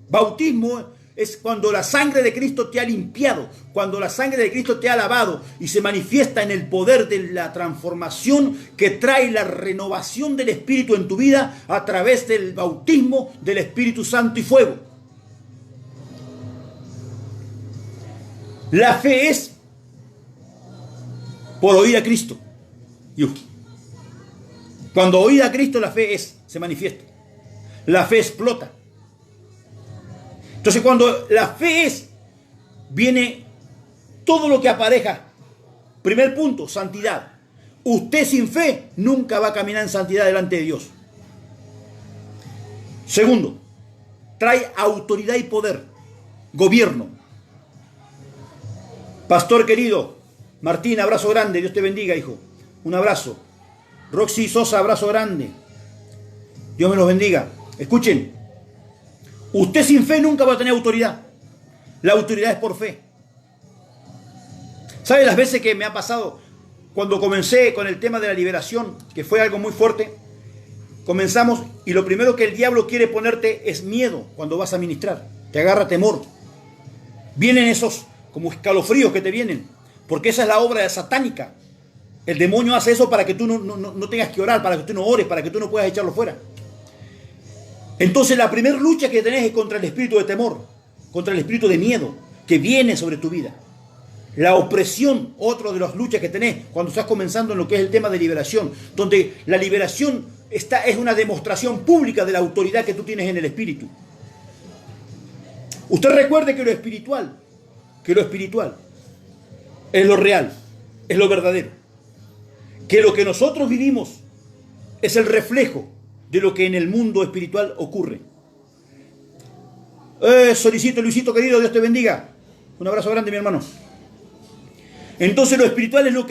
Bautismo es cuando la sangre de Cristo te ha limpiado, cuando la sangre de Cristo te ha lavado y se manifiesta en el poder de la transformación que trae la renovación del Espíritu en tu vida a través del bautismo del Espíritu Santo y fuego. La fe es por oír a Cristo. Cuando oír a Cristo, la fe se manifiesta. La fe explota. Entonces, cuando la fe viene todo lo que apareja. Primer punto, santidad. Usted sin fe nunca va a caminar en santidad delante de Dios. Segundo, trae autoridad y poder, gobierno. Pastor querido, Martín, abrazo grande, Dios te bendiga, hijo. Un abrazo. Roxy Sosa, abrazo grande. Dios me los bendiga. Escuchen, usted sin fe nunca va a tener autoridad. La autoridad es por fe. ¿Sabe las veces que me ha pasado cuando comencé con el tema de la liberación, que fue algo muy fuerte? Comenzamos y lo primero que el diablo quiere ponerte es miedo cuando vas a ministrar. Te agarra temor. Vienen esos como escalofríos que te vienen, porque esa es la obra satánica. El demonio hace eso para que tú no tengas que orar, para que tú no ores, para que tú no puedas echarlo fuera. Entonces la primera lucha que tenés es contra el espíritu de temor, contra el espíritu de miedo que viene sobre tu vida. La opresión, otro de las luchas que tenés cuando estás comenzando en lo que es el tema de liberación, donde la liberación es una demostración pública de la autoridad que tú tienes en el espíritu. Usted recuerde que lo espiritual es lo real, es lo verdadero. Que lo que nosotros vivimos es el reflejo de lo que en el mundo espiritual ocurre. Solicito, Luisito querido, Dios te bendiga. Un abrazo grande, mi hermano. Entonces lo espiritual es lo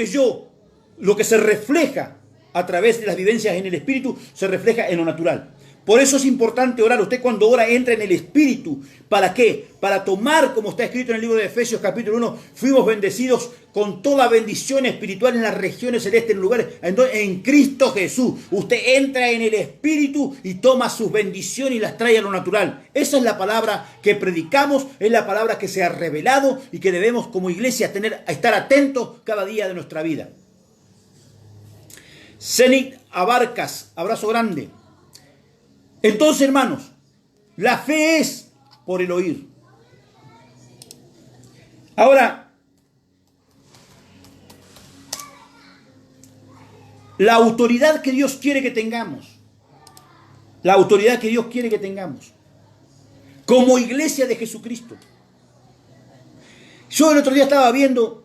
que se refleja a través de las vivencias en el espíritu, se refleja en lo natural. Por eso es importante orar. Usted cuando ora entra en el Espíritu. ¿Para qué? Para tomar, como está escrito en el libro de Efesios capítulo 1, fuimos bendecidos con toda bendición espiritual en las regiones celestes, en lugares, en Cristo Jesús. Usted entra en el Espíritu y toma sus bendiciones y las trae a lo natural. Esa es la palabra que predicamos, es la palabra que se ha revelado y que debemos como iglesia estar atentos cada día de nuestra vida. Zenit Abarcas, abrazo grande. Entonces, hermanos, la fe es por el oír. Ahora, la autoridad que Dios quiere que tengamos, como iglesia de Jesucristo. Yo el otro día estaba viendo,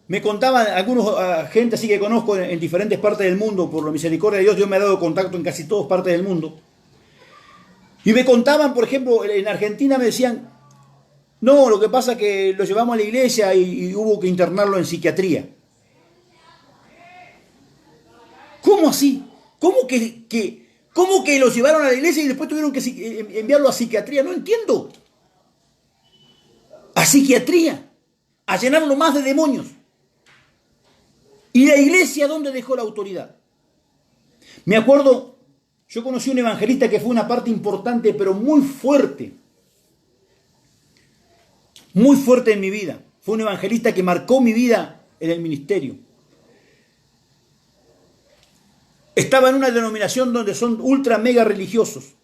me contaban algunos gente así que conozco en diferentes partes del mundo, por la misericordia de Dios me ha dado contacto en casi todas partes del mundo. Y me contaban, por ejemplo, en Argentina me decían, no, lo que pasa es que lo llevamos a la iglesia y hubo que internarlo en psiquiatría. ¿Cómo así? ¿Cómo que los llevaron a la iglesia y después tuvieron que enviarlo a psiquiatría? No entiendo. A psiquiatría, a llenarlo más de demonios. ¿Y la iglesia dónde dejó la autoridad? Me acuerdo, yo conocí a un evangelista que fue una parte importante, pero muy fuerte en mi vida. Fue un evangelista que marcó mi vida en el ministerio. Estaba en una denominación donde son ultra mega religiosos,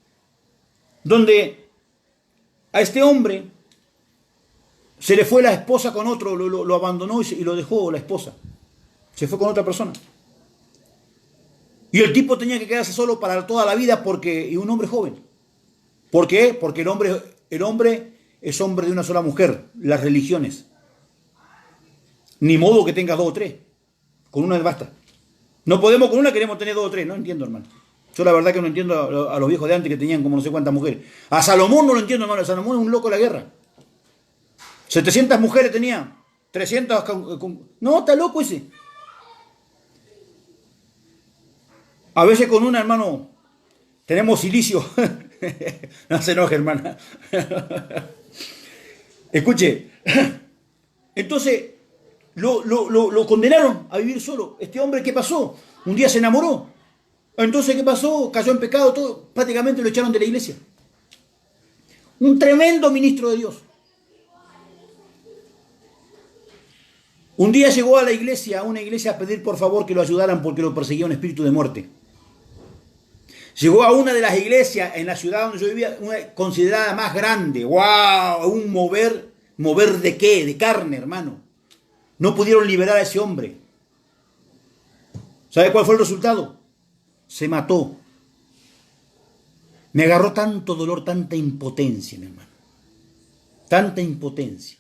donde a este hombre se le fue la esposa con otro, lo abandonó y lo dejó la esposa. Se fue con otra persona. Y el tipo tenía que quedarse solo para toda la vida y un hombre joven. ¿Por qué? Porque el hombre es hombre de una sola mujer, las religiones. Ni modo que tenga 2 o 3. Con una basta. No podemos con una, queremos tener 2 o 3. No entiendo, hermano. Yo la verdad que no entiendo a los viejos de antes que tenían como no sé cuántas mujeres. A Salomón no lo entiendo, hermano. Salomón es un loco de la guerra. 700 mujeres tenía. 300 No, está loco ese. A veces con una, hermano, tenemos silicio. No se enoje, hermana. Escuche. Entonces, lo condenaron a vivir solo. Este hombre, ¿qué pasó? Un día se enamoró. Entonces, ¿qué pasó? Cayó en pecado, todo. Prácticamente lo echaron de la iglesia. Un tremendo ministro de Dios. Un día llegó a una iglesia a pedir por favor que lo ayudaran porque lo perseguía un espíritu de muerte. Llegó a una de las iglesias en la ciudad donde yo vivía, una considerada más grande. ¡Wow! Un mover ¿de qué? De carne, hermano. No pudieron liberar a ese hombre. ¿Sabe cuál fue el resultado? Se mató. Me agarró tanto dolor, tanta impotencia, mi hermano. Tanta impotencia.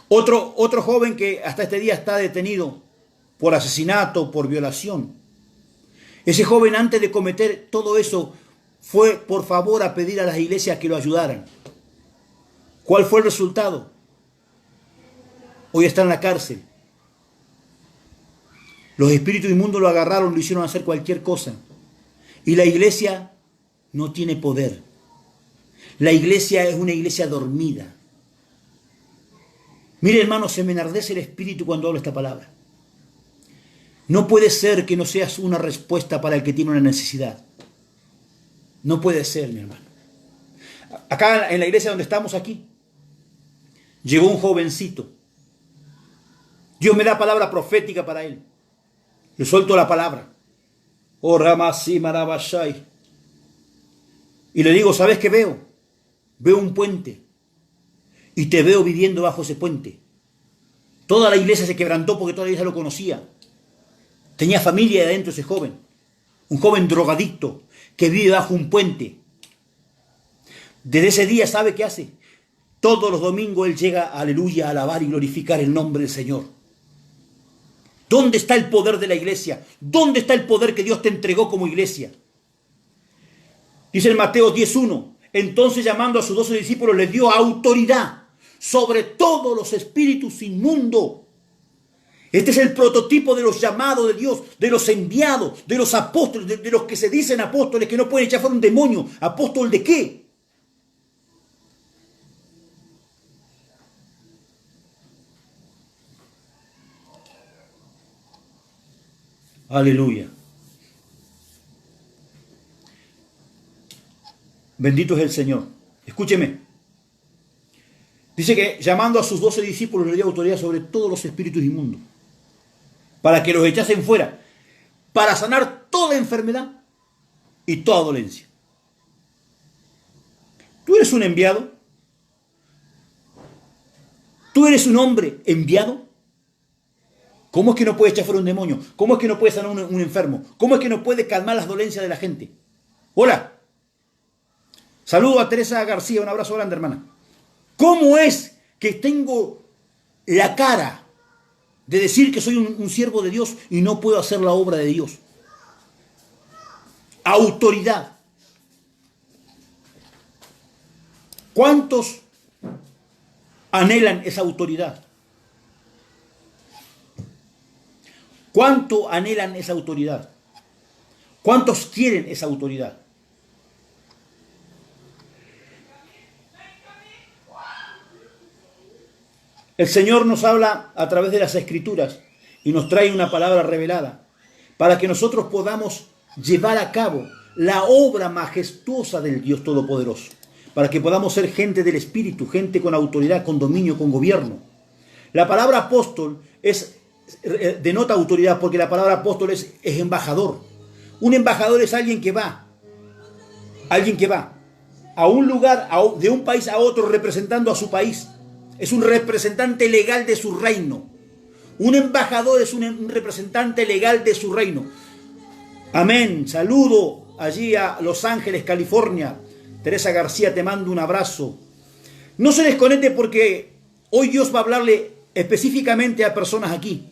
Otro joven que hasta este día está detenido por asesinato, por violación. Ese joven, antes de cometer todo eso, fue por favor a pedir a las iglesias que lo ayudaran. ¿Cuál fue el resultado? Hoy está en la cárcel. Los espíritus inmundos lo agarraron, lo hicieron hacer cualquier cosa. Y la iglesia no tiene poder. La iglesia es una iglesia dormida. Mire, hermano, se me enardece el espíritu cuando hablo esta palabra. No puede ser que no seas una respuesta para el que tiene una necesidad. No puede ser, mi hermano. Acá en la iglesia donde estamos aquí, llegó un jovencito. Dios me da palabra profética para él. Le suelto la palabra. Oh, Ramasi Marabashai. Y le digo, ¿sabes qué veo? Veo un puente. Y te veo viviendo bajo ese puente. Toda la iglesia se quebrantó porque toda la iglesia lo conocía. Tenía familia de adentro ese joven. Un joven drogadicto que vive bajo un puente. Desde ese día, ¿sabe qué hace? Todos los domingos él llega, aleluya, a alabar y glorificar el nombre del Señor. ¿Dónde está el poder de la iglesia? ¿Dónde está el poder que Dios te entregó como iglesia? Dice en Mateo 10:1. Entonces, llamando a sus 12 discípulos, les dio autoridad sobre todos los espíritus inmundos. Este es el prototipo de los llamados de Dios, de los enviados, de los apóstoles, de los que se dicen apóstoles que no pueden echar fuera un demonio. ¿Apóstol de qué? Aleluya. Bendito es el Señor. Escúcheme. Dice que llamando a sus 12 discípulos le dio autoridad sobre todos los espíritus inmundos. Para que los echasen fuera. Para sanar toda enfermedad y toda dolencia. ¿Tú eres un enviado? ¿Tú eres un hombre enviado? ¿Cómo es que no puede echar fuera un demonio? ¿Cómo es que no puede sanar un enfermo? ¿Cómo es que no puede calmar las dolencias de la gente? Hola. Saludo a Teresa García, un abrazo grande, hermana. ¿Cómo es que tengo la cara de decir que soy un siervo de Dios y no puedo hacer la obra de Dios? Autoridad. ¿Cuántos anhelan esa autoridad? ¿Cuánto anhelan esa autoridad? ¿Cuántos quieren esa autoridad? El Señor nos habla a través de las Escrituras y nos trae una palabra revelada para que nosotros podamos llevar a cabo la obra majestuosa del Dios Todopoderoso, para que podamos ser gente del Espíritu, gente con autoridad, con dominio, con gobierno. La palabra apóstol denota autoridad porque la palabra apóstol es embajador. Un embajador es alguien que va a un lugar, de un país a otro representando a su país. Es un representante legal de su reino. Un embajador es un representante legal de su reino. Amén. Saludo allí a Los Ángeles, California. Teresa García, te mando un abrazo. No se desconecte porque hoy Dios va a hablarle específicamente a personas aquí.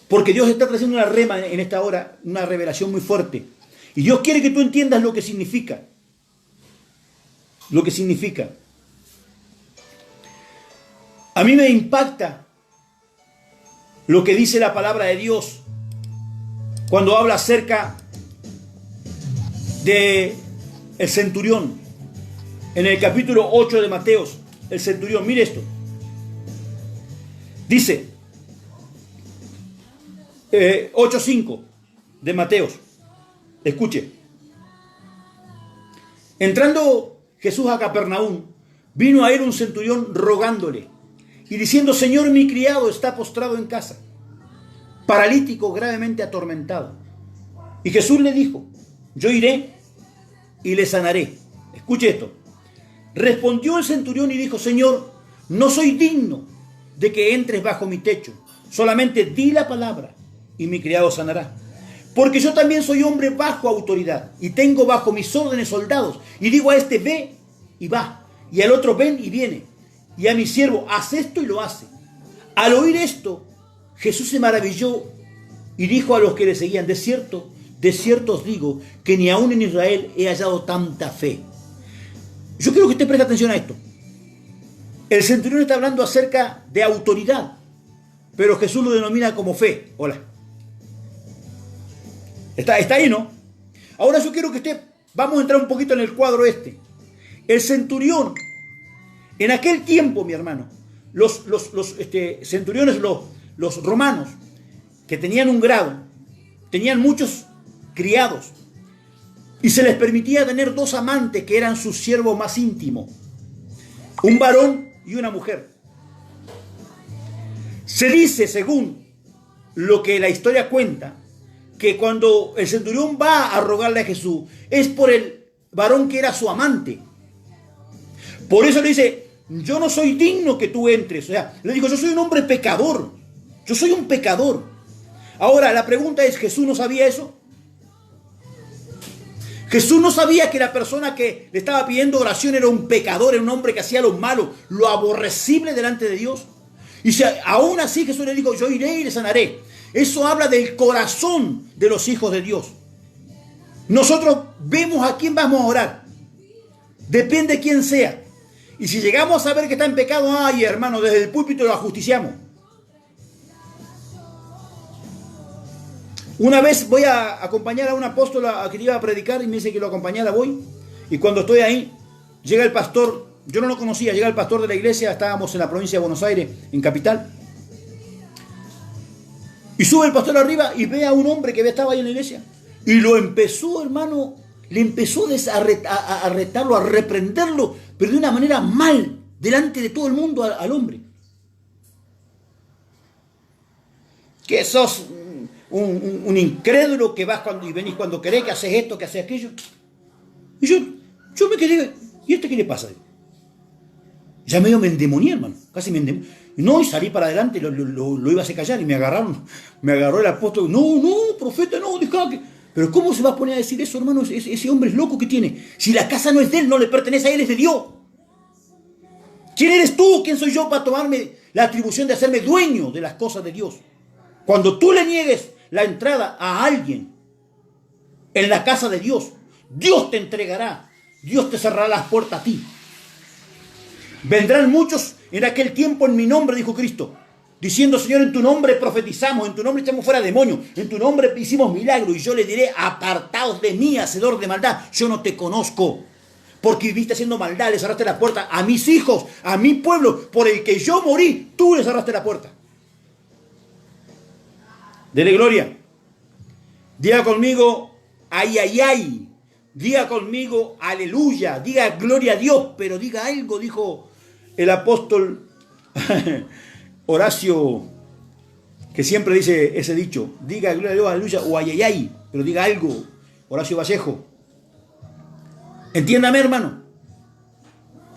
Porque Dios está trayendo una rema en esta hora, una revelación muy fuerte. Y Dios quiere que tú entiendas lo que significa. Lo que significa. A mí me impacta lo que dice la palabra de Dios cuando habla acerca de el centurión. En el capítulo 8 de Mateos, el centurión, mire esto. Dice, 8:5 de Mateos. Escuche. Entrando Jesús a Capernaum, vino a él un centurión rogándole y diciendo: Señor, mi criado está postrado en casa, paralítico, gravemente atormentado. Y Jesús le dijo: yo iré y le sanaré. Escuche esto. Respondió el centurión y dijo: Señor, no soy digno de que entres bajo mi techo. Solamente di la palabra y mi criado sanará. Porque yo también soy hombre bajo autoridad y tengo bajo mis órdenes soldados. Y digo a este: ve y va. Y al otro: ven y viene. Y a mi siervo: haz esto, y lo hace. Al oír esto, Jesús se maravilló y dijo a los que le seguían: de cierto os digo que ni aún en Israel he hallado tanta fe. Yo quiero que usted preste atención a esto. El centurión está hablando acerca de autoridad, pero Jesús lo denomina como fe. Hola. Está ahí, ¿no? Ahora yo quiero que usted, vamos a entrar un poquito en el cuadro este. El centurión, en aquel tiempo, mi hermano, los centuriones, los romanos, que tenían un grado, tenían muchos criados, y se les permitía tener 2 amantes que eran sus siervos más íntimos, un varón y una mujer. Se dice, según lo que la historia cuenta, que cuando el centurión va a rogarle a Jesús, es por el varón que era su amante. Por eso le dice: yo no soy digno que tú entres. O sea, le digo: yo soy un hombre pecador. Yo soy un pecador. Ahora, la pregunta es: ¿Jesús no sabía eso? Jesús no sabía que la persona que le estaba pidiendo oración era un pecador, era un hombre que hacía lo malo, lo aborrecible delante de Dios. Y si aún así Jesús le dijo: yo iré y le sanaré. Eso habla del corazón de los hijos de Dios. Nosotros vemos a quién vamos a orar. Depende de quién sea. Y si llegamos a saber que está en pecado, ay, hermano, desde el púlpito lo ajusticiamos. Una vez voy a acompañar a un apóstol a que iba a predicar y me dice que lo acompañara, voy. Y cuando estoy ahí, llega el pastor, yo no lo conocía, llega el pastor de la iglesia, estábamos en la provincia de Buenos Aires, en Capital. Y sube el pastor arriba y ve a un hombre que estaba ahí en la iglesia. Y lo empezó, hermano, le empezó a retarlo, a reprenderlo, pero de una manera mal, delante de todo el mundo al hombre. Que sos un incrédulo, que vas y venís cuando querés, que haces esto, que haces aquello. Y yo me quedé: ¿y este qué le pasa? Ya medio me endemonié, hermano, casi me endemonié. No, y salí para adelante, lo iba a hacer callar y me agarró el apóstol. No, profeta, no, dejá que... Pero ¿cómo se va a poner a decir eso, hermano? Ese hombre es loco que tiene. Si la casa no es de él, no le pertenece a él, es de Dios. ¿Quién eres tú? ¿Quién soy yo para tomarme la atribución de hacerme dueño de las cosas de Dios? Cuando tú le niegues la entrada a alguien en la casa de Dios, Dios te entregará, Dios te cerrará las puertas a ti. Vendrán muchos en aquel tiempo en mi nombre, dijo Cristo, diciendo, Señor, en tu nombre profetizamos, en tu nombre echamos fuera demonios, en tu nombre hicimos milagros, y yo le diré, apartaos de mí, hacedor de maldad, yo no te conozco, porque viviste haciendo maldad, le cerraste la puerta a mis hijos, a mi pueblo, por el que yo morí, tú le cerraste la puerta. Dele gloria. Diga conmigo, ay, ay, ay. Diga conmigo, aleluya. Diga gloria a Dios, pero diga algo, dijo el apóstol Horacio, que siempre dice ese dicho. Diga gloria a Dios, aleluya, o ay, ay, ay, pero diga algo. Horacio Vallejo. Entiéndame, hermano.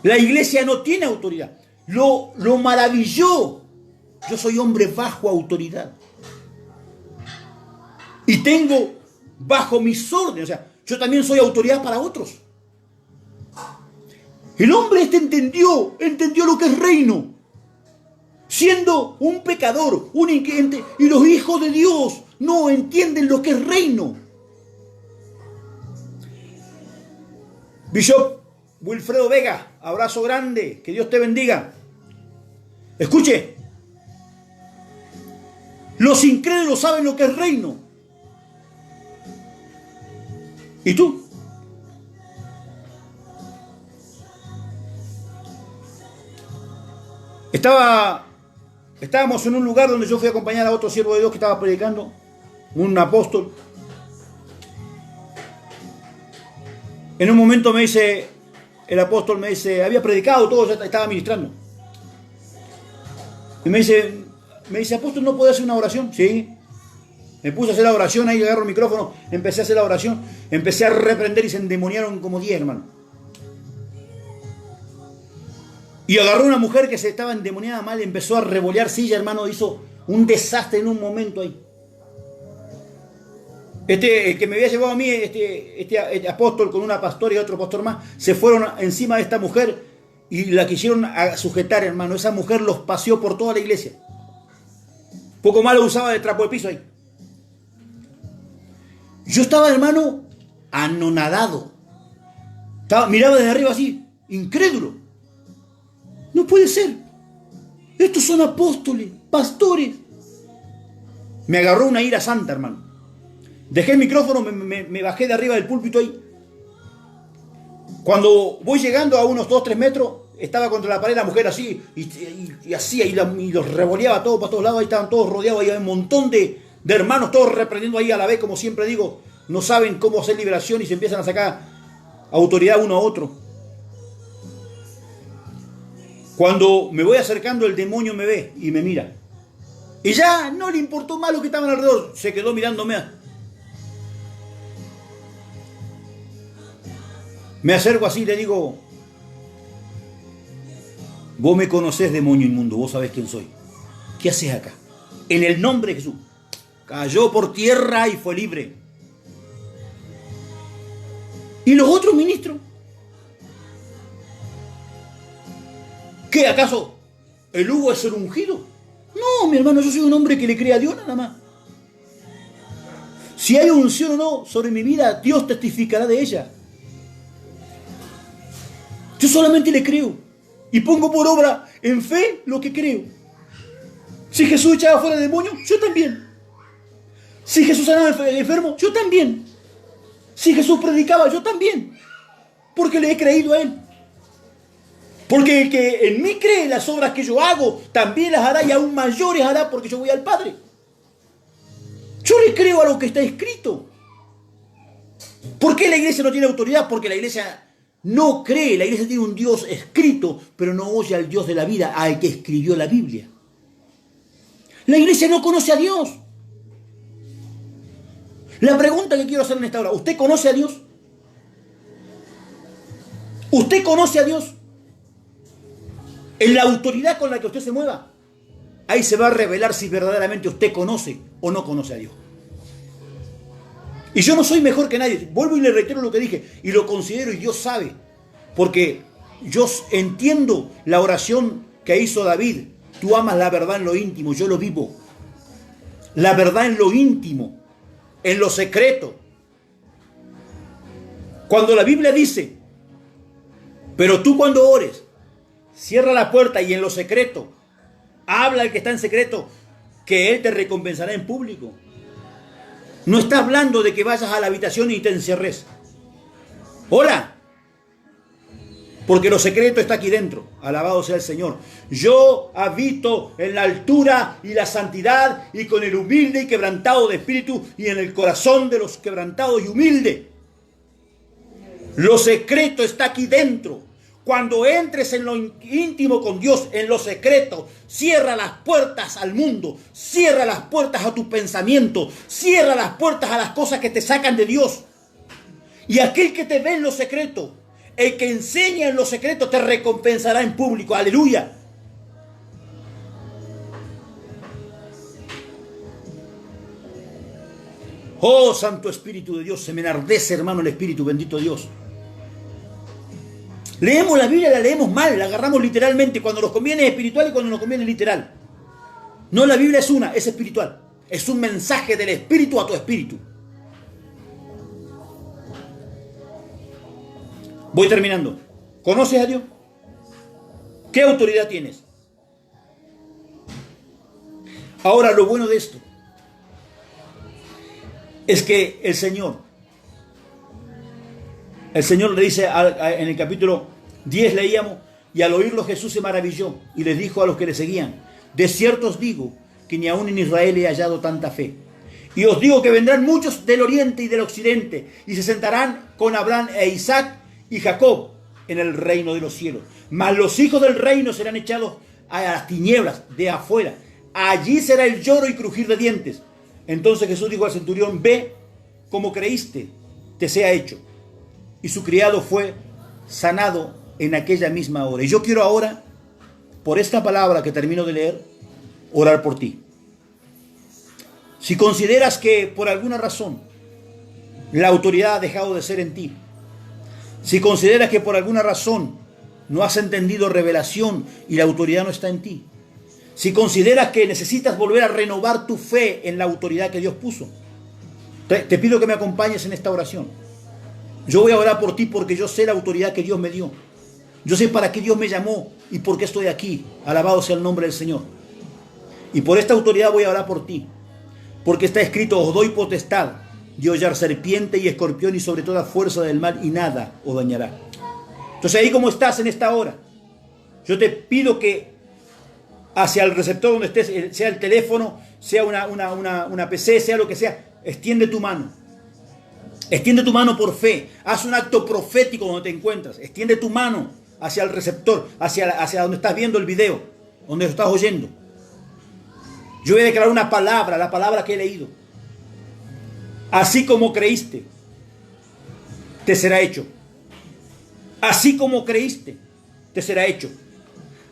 La iglesia no tiene autoridad. Lo maravilló. Yo soy hombre bajo autoridad. Y tengo bajo mis órdenes. O sea, yo también soy autoridad para otros. El hombre entendió lo que es reino. Siendo un pecador, un inquieto, y los hijos de Dios no entienden lo que es reino. Bishop Wilfredo Vega, abrazo grande, que Dios te bendiga. Escuche, los incrédulos saben lo que es reino. ¿Y tú? Estábamos en un lugar donde yo fui a acompañar a otro siervo de Dios que estaba predicando, un apóstol. En un momento me dice, el apóstol me dice, había predicado todo, ya estaba ministrando. Y me dice, apóstol, ¿no puede hacer una oración? Sí. Me puse a hacer la oración, ahí agarro el micrófono, empecé a hacer la oración, empecé a reprender y se endemoniaron como 10, hermano. Y agarró una mujer que se estaba endemoniada mal, empezó a revolear silla, hermano, hizo un desastre en un momento ahí. El que me había llevado a mí, este apóstol con una pastora y otro pastor más, se fueron encima de esta mujer y la quisieron sujetar, hermano. Esa mujer los paseó por toda la iglesia. Poco más lo usaba de trapo de piso ahí. Yo estaba, hermano, anonadado. Miraba desde arriba así, incrédulo. No puede ser. Estos son apóstoles, pastores. Me agarró una ira santa, hermano. Dejé el micrófono, me bajé de arriba del púlpito ahí. Cuando voy llegando a unos 2-3 metros, estaba contra la pared la mujer así, y así, y los revoleaba todo para todos lados, ahí estaban todos rodeados, ahí había un montón de hermanos, todos reprendiendo ahí a la vez, como siempre digo, no saben cómo hacer liberación y se empiezan a sacar autoridad uno a otro. Cuando me voy acercando, el demonio me ve y me mira. Y ya no le importó más lo que estaban alrededor, se quedó mirándome. Me acerco así y le digo, vos me conocés, demonio inmundo, vos sabés quién soy. ¿Qué haces acá? En el nombre de Jesús. Cayó por tierra y fue libre. ¿Y los otros ministros? ¿Qué, acaso el Hugo es el ungido? No, mi hermano, yo soy un hombre que le cree a Dios nada más. Si hay unción o no sobre mi vida, Dios testificará de ella. Yo solamente le creo y pongo por obra en fe lo que creo. Si Jesús echaba fuera demonios, yo también. Si Jesús sanaba enfermo, yo también. Si Jesús predicaba, yo también. Porque le he creído a Él. Porque el que en mí cree, las obras que yo hago, también las hará y aún mayores hará, porque yo voy al Padre. Yo le creo a lo que está escrito. ¿Por qué la iglesia no tiene autoridad? Porque la iglesia no cree. La iglesia tiene un Dios escrito, pero no oye al Dios de la vida, al que escribió la Biblia. La iglesia no conoce a Dios. La pregunta que quiero hacer en esta hora, ¿usted conoce a Dios? ¿Usted conoce a Dios? En la autoridad con la que usted se mueva, ahí se va a revelar si verdaderamente usted conoce o no conoce a Dios. Y yo no soy mejor que nadie. Vuelvo y le reitero lo que dije. Y lo considero y Dios sabe. Porque yo entiendo la oración que hizo David. Tú amas la verdad en lo íntimo. Yo lo vivo. La verdad en lo íntimo. En lo secreto. Cuando la Biblia dice, pero tú cuando ores, cierra la puerta y en lo secreto Habla al que está en secreto, que Él te recompensará en público. No está hablando de que vayas a la habitación y te encierres. Hola. Porque lo secreto está aquí dentro. Alabado sea el Señor. Yo habito en la altura y la santidad y con el humilde y quebrantado de espíritu y en el corazón de los quebrantados y humildes. Lo secreto está aquí dentro. Cuando entres en lo íntimo con Dios, en lo secreto, cierra las puertas al mundo, cierra las puertas a tu pensamiento, cierra las puertas a las cosas que te sacan de Dios. Y aquel que te ve en lo secreto, el que enseña en lo secreto, te recompensará en público. Aleluya. Oh, Santo Espíritu de Dios, se me enardece, hermano, el Espíritu, bendito Dios. Leemos la Biblia, la leemos mal, la agarramos literalmente. Cuando nos conviene es espiritual y cuando nos conviene es literal. No, la Biblia es una, es espiritual. Es un mensaje del Espíritu a tu espíritu. Voy terminando. ¿Conoces a Dios? ¿Qué autoridad tienes? Ahora, lo bueno de esto es que el Señor le dice en el capítulo 10 leíamos, y al oírlo Jesús se maravilló y les dijo a los que le seguían: de cierto os digo que ni aún en Israel he hallado tanta fe. Y os digo que vendrán muchos del oriente y del occidente y se sentarán con Abraham e Isaac y Jacob en el reino de los cielos. Mas los hijos del reino serán echados a las tinieblas de afuera. Allí será el lloro y crujir de dientes. Entonces Jesús dijo al centurión: ve, como creíste, te sea hecho. Y su criado fue sanado en aquella misma hora. Y yo quiero ahora, por esta palabra que termino de leer, orar por ti. Si consideras que por alguna razón la autoridad ha dejado de ser en ti, si consideras que por alguna razón no has entendido revelación y la autoridad no está en ti, si consideras que necesitas volver a renovar tu fe en la autoridad que Dios puso, te pido que me acompañes en esta oración. Yo voy a orar por ti porque yo sé la autoridad que Dios me dio. Yo sé para qué Dios me llamó y por qué estoy aquí. Alabado sea el nombre del Señor. Y por esta autoridad voy a orar por ti. Porque está escrito: os doy potestad de hollar serpiente y escorpión y sobre toda fuerza del mal, y nada os dañará. Entonces, ahí como estás en esta hora, yo te pido que hacia el receptor donde estés, sea el teléfono, sea una PC, sea lo que sea, extiende tu mano. Extiende tu mano por fe. Haz un acto profético donde te encuentras. Extiende tu mano hacia el receptor, hacia donde estás viendo el video, donde lo estás oyendo. Yo voy a declarar una palabra, la palabra que he leído. Así como creíste, te será hecho. Así como creíste, te será hecho.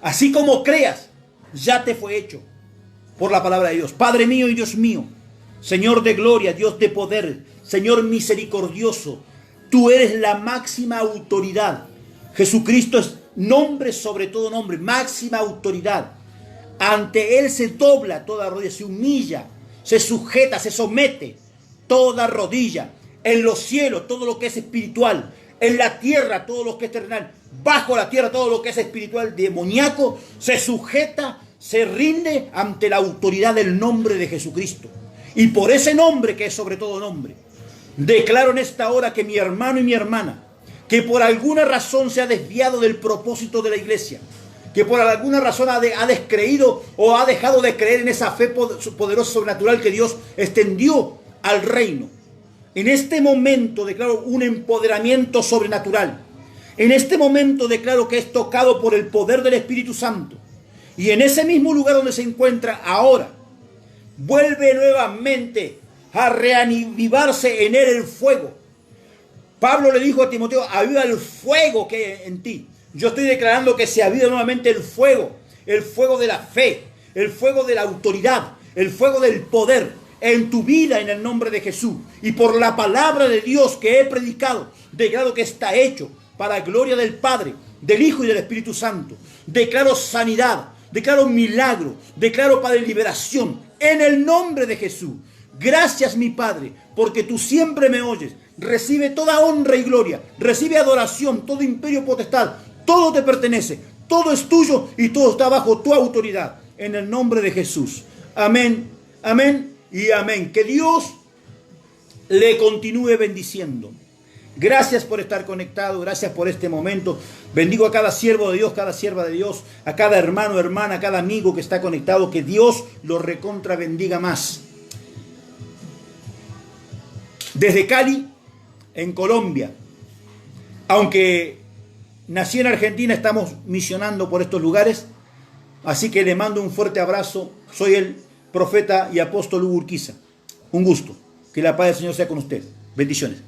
Así como creas, ya te fue hecho. Por la palabra de Dios. Padre mío y Dios mío, Señor de gloria, Dios de poder, Señor misericordioso, tú eres la máxima autoridad. Jesucristo es nombre sobre todo nombre, máxima autoridad. Ante Él se dobla toda rodilla, se humilla, se sujeta, se somete toda rodilla. En los cielos todo lo que es espiritual, en la tierra todo lo que es terrenal, bajo la tierra todo lo que es espiritual, demoníaco, se sujeta, se rinde ante la autoridad del nombre de Jesucristo. Y por ese nombre que es sobre todo nombre, declaro en esta hora que mi hermano y mi hermana, que por alguna razón se ha desviado del propósito de la iglesia, que por alguna razón ha descreído o ha dejado de creer en esa fe poderosa sobrenatural que Dios extendió al reino. En este momento declaro un empoderamiento sobrenatural. En este momento declaro que es tocado por el poder del Espíritu Santo. Y en ese mismo lugar donde se encuentra ahora, vuelve nuevamente a reavivarse en él el fuego. Pablo le dijo a Timoteo: aviva el fuego que hay en ti. Yo estoy declarando que se aviva nuevamente el fuego de la fe, el fuego de la autoridad, el fuego del poder en tu vida en el nombre de Jesús. Y por la palabra de Dios que he predicado, declaro que está hecho para gloria del Padre, del Hijo y del Espíritu Santo. Declaro sanidad, declaro milagro, declaro, Padre, liberación en el nombre de Jesús. Gracias, mi Padre, porque tú siempre me oyes. Recibe toda honra y gloria, recibe adoración, todo imperio, potestad, todo te pertenece, todo es tuyo y todo está bajo tu autoridad. en el nombre de Jesús. Amén, amén y amén. Que Dios le continúe bendiciendo. Gracias por estar conectado, gracias por este momento. Bendigo a cada siervo de Dios, cada sierva de Dios, a cada hermano, hermana, a cada amigo que está conectado. Que Dios lo recontra bendiga más. Desde Cali, en Colombia, aunque nací en Argentina, estamos misionando por estos lugares. Así que le mando un fuerte abrazo. Soy el profeta y apóstol Hugo Urquiza. Un gusto. Que la paz del Señor sea con usted. Bendiciones.